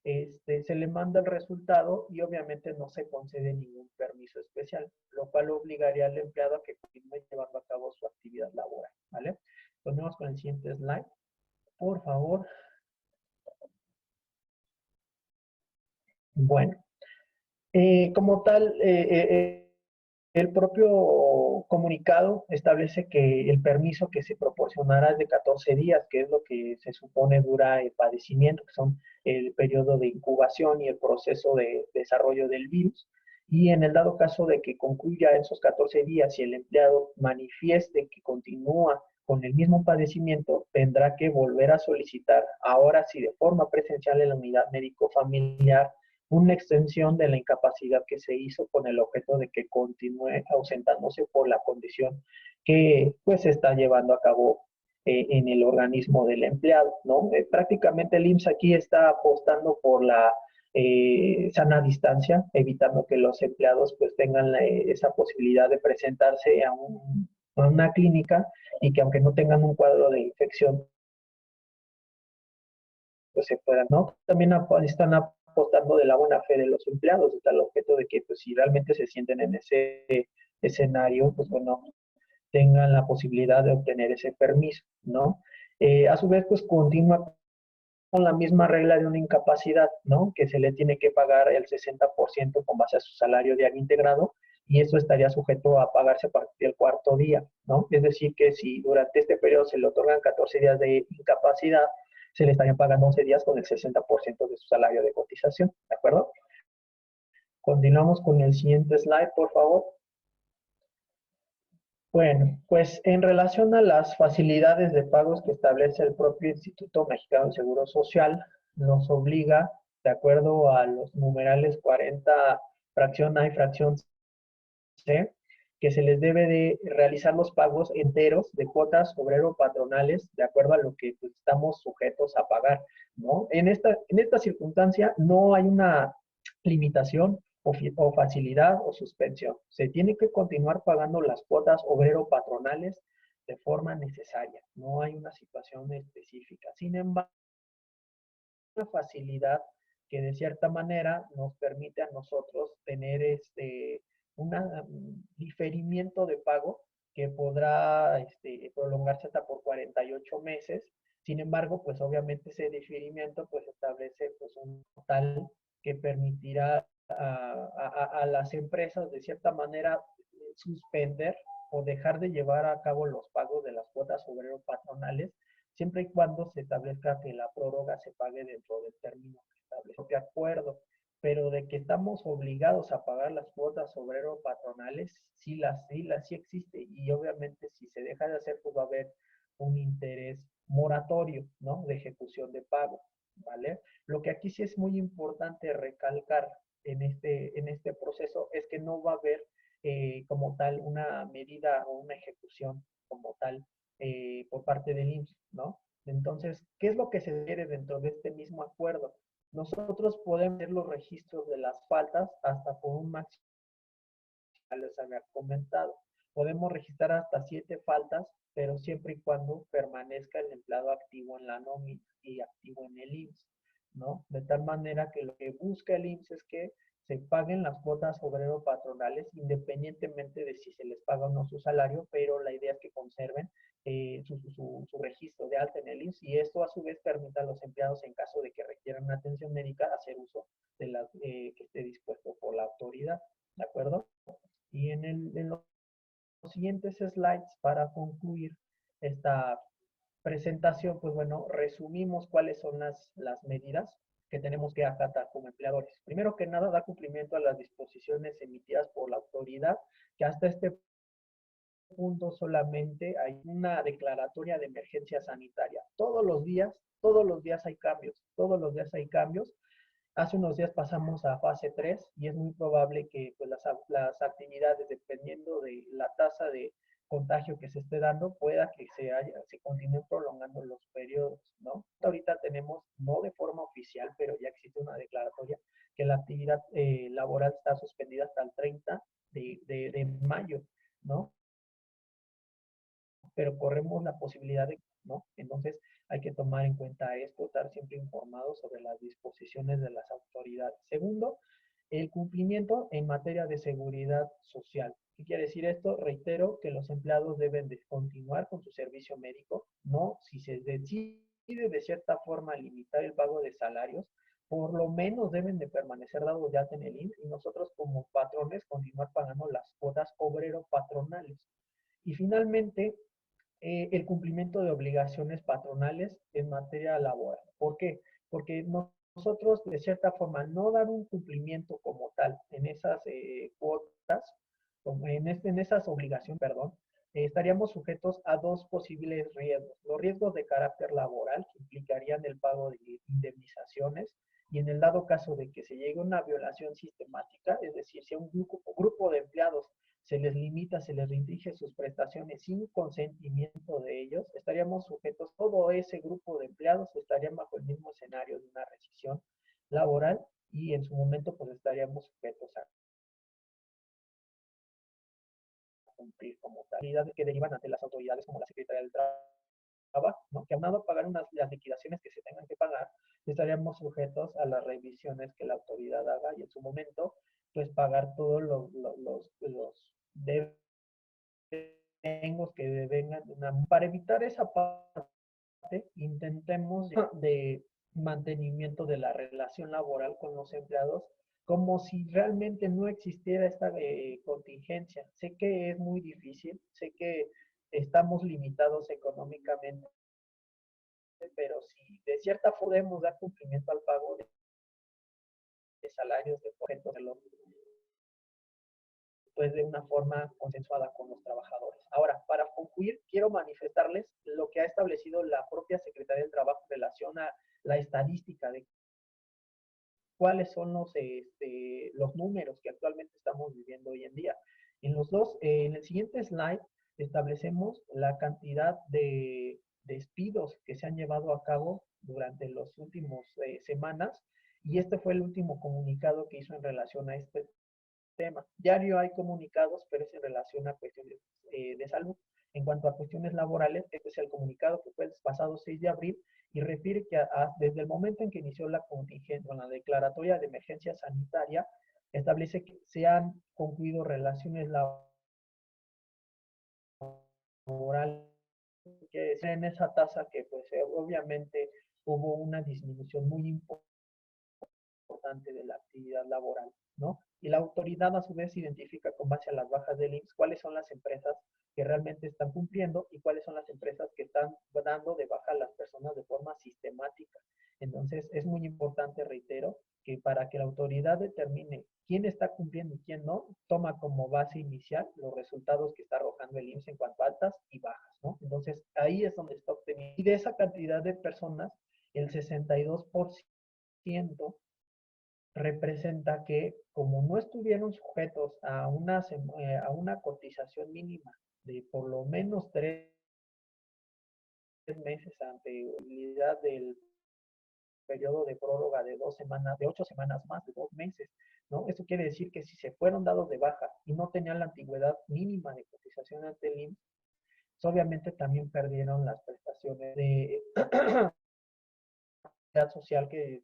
se le manda el resultado y obviamente no se concede ningún permiso especial, lo cual obligaría al empleado a que continúe llevando a cabo su actividad laboral, ¿vale? Continuamos con el siguiente slide, por favor. Bueno, como tal, el propio comunicado establece que el permiso que se proporcionará es de 14 días, que es lo que se supone dura el padecimiento, que son el periodo de incubación y el proceso de desarrollo del virus. Y en el dado caso de que concluya esos 14 días y el empleado manifieste que continúa con el mismo padecimiento, tendrá que volver a solicitar, ahora sí de forma presencial en la unidad médico familiar, una extensión de la incapacidad que se hizo con el objeto de que continúe ausentándose por la condición que pues se está llevando a cabo en el organismo del empleado, ¿no? Prácticamente el IMSS aquí está apostando por la sana distancia, evitando que los empleados pues tengan esa posibilidad de presentarse a una clínica y que aunque no tengan un cuadro de infección, pues se puedan, ¿no? También están apostando de la buena fe de los empleados, hasta el objeto de que pues si realmente se sienten en ese escenario, pues bueno, tengan la posibilidad de obtener ese permiso, ¿no? A su vez, pues continúa con la misma regla de una incapacidad, ¿no? Que se le tiene que pagar el 60% con base a su salario diario integrado y eso estaría sujeto a pagarse a partir del cuarto día, ¿no? Es decir, que si durante este periodo se le otorgan 14 días de incapacidad, se le estarían pagando 11 días con el 60% de su salario de cotización, ¿de acuerdo? Continuamos con el siguiente slide, por favor. Bueno, pues en relación a las facilidades de pagos que establece el propio Instituto Mexicano de Seguro Social, nos obliga, de acuerdo a los numerales 40, fracción A y fracción C, que se les debe de realizar los pagos enteros de cuotas obrero-patronales de acuerdo a lo que pues, estamos sujetos a pagar, ¿no? En esta circunstancia no hay una limitación o facilidad o suspensión. Se tiene que continuar pagando las cuotas obrero-patronales de forma necesaria. No hay una situación específica. Sin embargo, una facilidad que de cierta manera nos permite a nosotros tener un diferimiento de pago que podrá prolongarse hasta por 48 meses. Sin embargo, pues obviamente ese diferimiento pues establece pues un total que permitirá a las empresas de cierta manera suspender o dejar de llevar a cabo los pagos de las cuotas obrero patronales siempre y cuando se establezca que la prórroga se pague dentro del término que establece de acuerdo, pero de que estamos obligados a pagar las cuotas obrero patronales, sí existe, y obviamente si se deja de hacer, pues va a haber un interés moratorio, ¿no? De ejecución de pago, ¿vale? Lo que aquí sí es muy importante recalcar en este proceso es que no va a haber como tal una medida o una ejecución como tal por parte del IMSS, ¿no? Entonces, ¿qué es lo que se quiere dentro de este mismo acuerdo? Nosotros podemos ver los registros de las faltas hasta por un máximo, les había comentado. Podemos registrar hasta 7 faltas, pero siempre y cuando permanezca el empleado activo en la nómina y activo en el IMSS, ¿no? De tal manera que lo que busca el IMSS es que se paguen las cuotas obrero-patronales independientemente de si se les paga o no su salario, pero la idea es que conserven su registro de alta en el IMSS y esto a su vez permite a los empleados en caso de que requieran una atención médica hacer uso de la que esté dispuesto por la autoridad, ¿de acuerdo? Y en los siguientes slides para concluir esta presentación, pues bueno, resumimos cuáles son las medidas que tenemos que acatar como empleadores. Primero que nada, da cumplimiento a las disposiciones emitidas por la autoridad, que hasta este punto solamente hay una declaratoria de emergencia sanitaria. Todos los días hay cambios, todos los días hay cambios. Hace unos días pasamos a fase 3 y es muy probable que pues, las actividades, dependiendo de la tasa de contagio que se esté dando, pueda que se continúen prolongando los periodos, ¿no? Ahorita tenemos, no de forma oficial, pero ya existe una declaratoria que la actividad laboral está suspendida hasta el 30 de mayo, ¿no? Pero corremos la posibilidad de, ¿no? Entonces hay que tomar en cuenta esto, estar siempre informados sobre las disposiciones de las autoridades. Segundo, el cumplimiento en materia de seguridad social. ¿Qué quiere decir esto? Reitero que los empleados deben de continuar con su servicio médico, ¿no? Si se decide de cierta forma limitar el pago de salarios, por lo menos deben de permanecer dados ya en el IMSS y nosotros como patrones continuar pagando las cuotas obrero-patronales. Y finalmente, el cumplimiento de obligaciones patronales en materia laboral. ¿Por qué? Porque nosotros, de cierta forma, no dar un cumplimiento como tal en esas cuotas, en esas obligaciones, perdón, estaríamos sujetos a dos posibles riesgos. Los riesgos de carácter laboral, que implicarían el pago de indemnizaciones, y en el dado caso de que se llegue a una violación sistemática, es decir, si a un grupo de empleados se les limita, se les restringe sus prestaciones sin consentimiento de ellos, estaríamos sujetos, todo ese grupo de empleados estaría bajo el mismo escenario de una rescisión laboral y en su momento pues estaríamos sujetos a cumplir como tal, que derivan ante las autoridades como la Secretaría del Trabajo, ¿no? Que aunado a pagar las liquidaciones que se tengan que pagar, estaríamos sujetos a las revisiones que la autoridad haga y en su momento pues pagar todos los debes que devengan. Para evitar esa parte, intentemos de mantenimiento de la relación laboral con los empleados como si realmente no existiera esta contingencia. Sé que es muy difícil, sé que estamos limitados económicamente, pero si de cierta forma podemos dar cumplimiento al pago de salarios de objetos de los pues de una forma consensuada con los trabajadores. Ahora, para concluir, quiero manifestarles lo que ha establecido la propia Secretaría del Trabajo en relación a la estadística de cuáles son los números que actualmente estamos viviendo hoy en día. En el siguiente slide establecemos la cantidad de despidos que se han llevado a cabo durante las últimas semanas y este fue el último comunicado que hizo en relación a este tema. Diario hay comunicados, pero es en relación a cuestiones de salud. En cuanto a cuestiones laborales, este es el comunicado que fue el pasado 6 de abril y refiere que desde el momento en que inició la contingencia, la declaratoria de emergencia sanitaria, establece que se han concluido relaciones laborales que en esa tasa que pues obviamente hubo una disminución muy importante de la actividad laboral, ¿no? Y la autoridad a su vez identifica con base a las bajas del IMSS cuáles son las empresas que realmente están cumpliendo y cuáles son las empresas que están dando de baja a las personas de forma sistemática. Entonces es muy importante, reitero, que para que la autoridad determine quién está cumpliendo y quién no, toma como base inicial los resultados que está arrojando el IMSS en cuanto a altas y bajas, ¿no? Entonces ahí es donde está obteniendo. Y de esa cantidad de personas, el 62% representa que como no estuvieron sujetos a una cotización mínima de por lo menos 3 meses ante utilidad del periodo de prórroga de 2 semanas, de 8 semanas más, de 2 meses, ¿no? Esto quiere decir que si se fueron dados de baja y no tenían la antigüedad mínima de cotización ante el IMSS, pues obviamente también perdieron las prestaciones de seguridad social que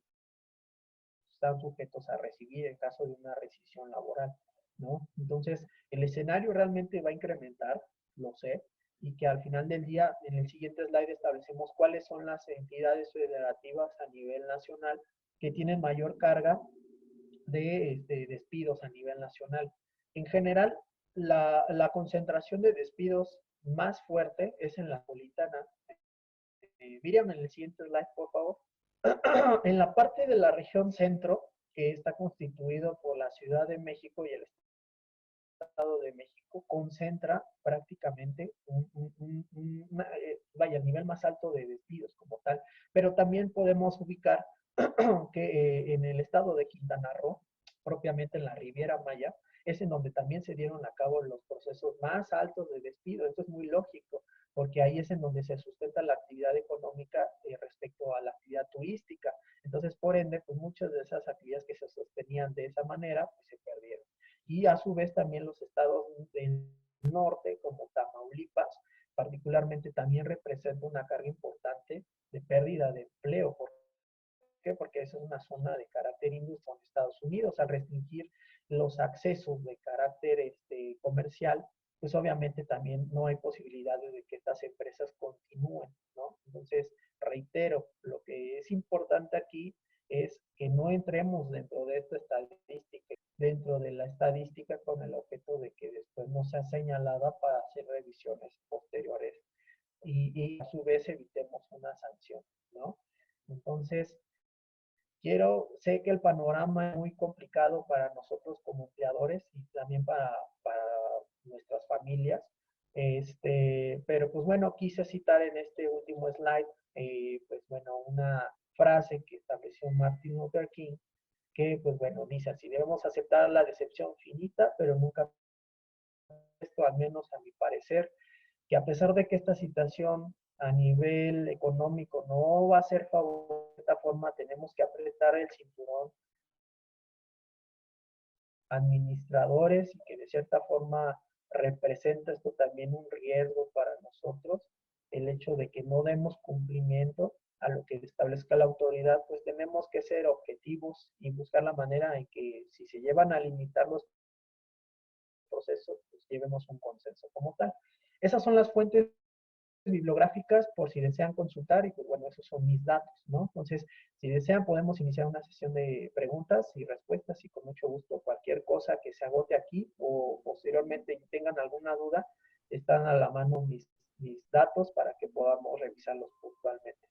están sujetos a recibir en caso de una rescisión laboral, ¿no? Entonces, el escenario realmente va a incrementar, lo sé, y que al final del día, en el siguiente slide establecemos cuáles son las entidades federativas a nivel nacional que tienen mayor carga de despidos a nivel nacional. En general, la concentración de despidos más fuerte es en la metropolitana. Miriam, en el siguiente slide, por favor. En la parte de la región centro, que está constituido por la Ciudad de México y el Estado de México, concentra prácticamente vaya, el nivel más alto de despidos como tal. Pero también podemos ubicar que en el estado de Quintana Roo, propiamente en la Riviera Maya, es en donde también se dieron a cabo los procesos más altos de despido. Esto es muy lógico, porque ahí es en donde se sustenta la actividad económica respecto a la actividad turística. Entonces, por ende, pues muchas de esas actividades que se sostenían de esa manera, pues se perdieron. Y a su vez también los estados del norte, como Tamaulipas, particularmente también representa una carga importante de pérdida de empleo. ¿Por qué? Porque esa es una zona de carácter industrial en Estados Unidos. Al restringir los accesos de carácter comercial, pues obviamente también no hay posibilidades de que estas empresas continúen, ¿no? Entonces, reitero, lo que es importante aquí es que no entremos dentro de esta estadística, dentro de la estadística con el objeto de que después no sea señalada para hacer revisiones posteriores y a su vez evitemos una sanción, ¿no? Entonces, sé que el panorama es muy complicado para nosotros como empleadores y también para nuestras familias, pero pues bueno, quise citar en este último slide, pues bueno, una frase que estableció Martin Luther King, que pues bueno, dice así: debemos aceptar la decepción finita, pero nunca esto, al menos a mi parecer, que a pesar de que esta situación a nivel económico no va a ser favorable, de esta forma tenemos que apretar el cinturón administradores y que de cierta forma representa esto también un riesgo para nosotros, el hecho de que no demos cumplimiento a lo que establezca la autoridad, pues tenemos que ser objetivos y buscar la manera en que si se llevan a limitar los procesos, pues llevemos un consenso como tal. Esas son las fuentes bibliográficas por si desean consultar y pues bueno, esos son mis datos, ¿no? Entonces, si desean podemos iniciar una sesión de preguntas y respuestas y con mucho gusto cualquier cosa que se agote aquí o posteriormente tengan alguna duda, están a la mano mis datos para que podamos revisarlos puntualmente.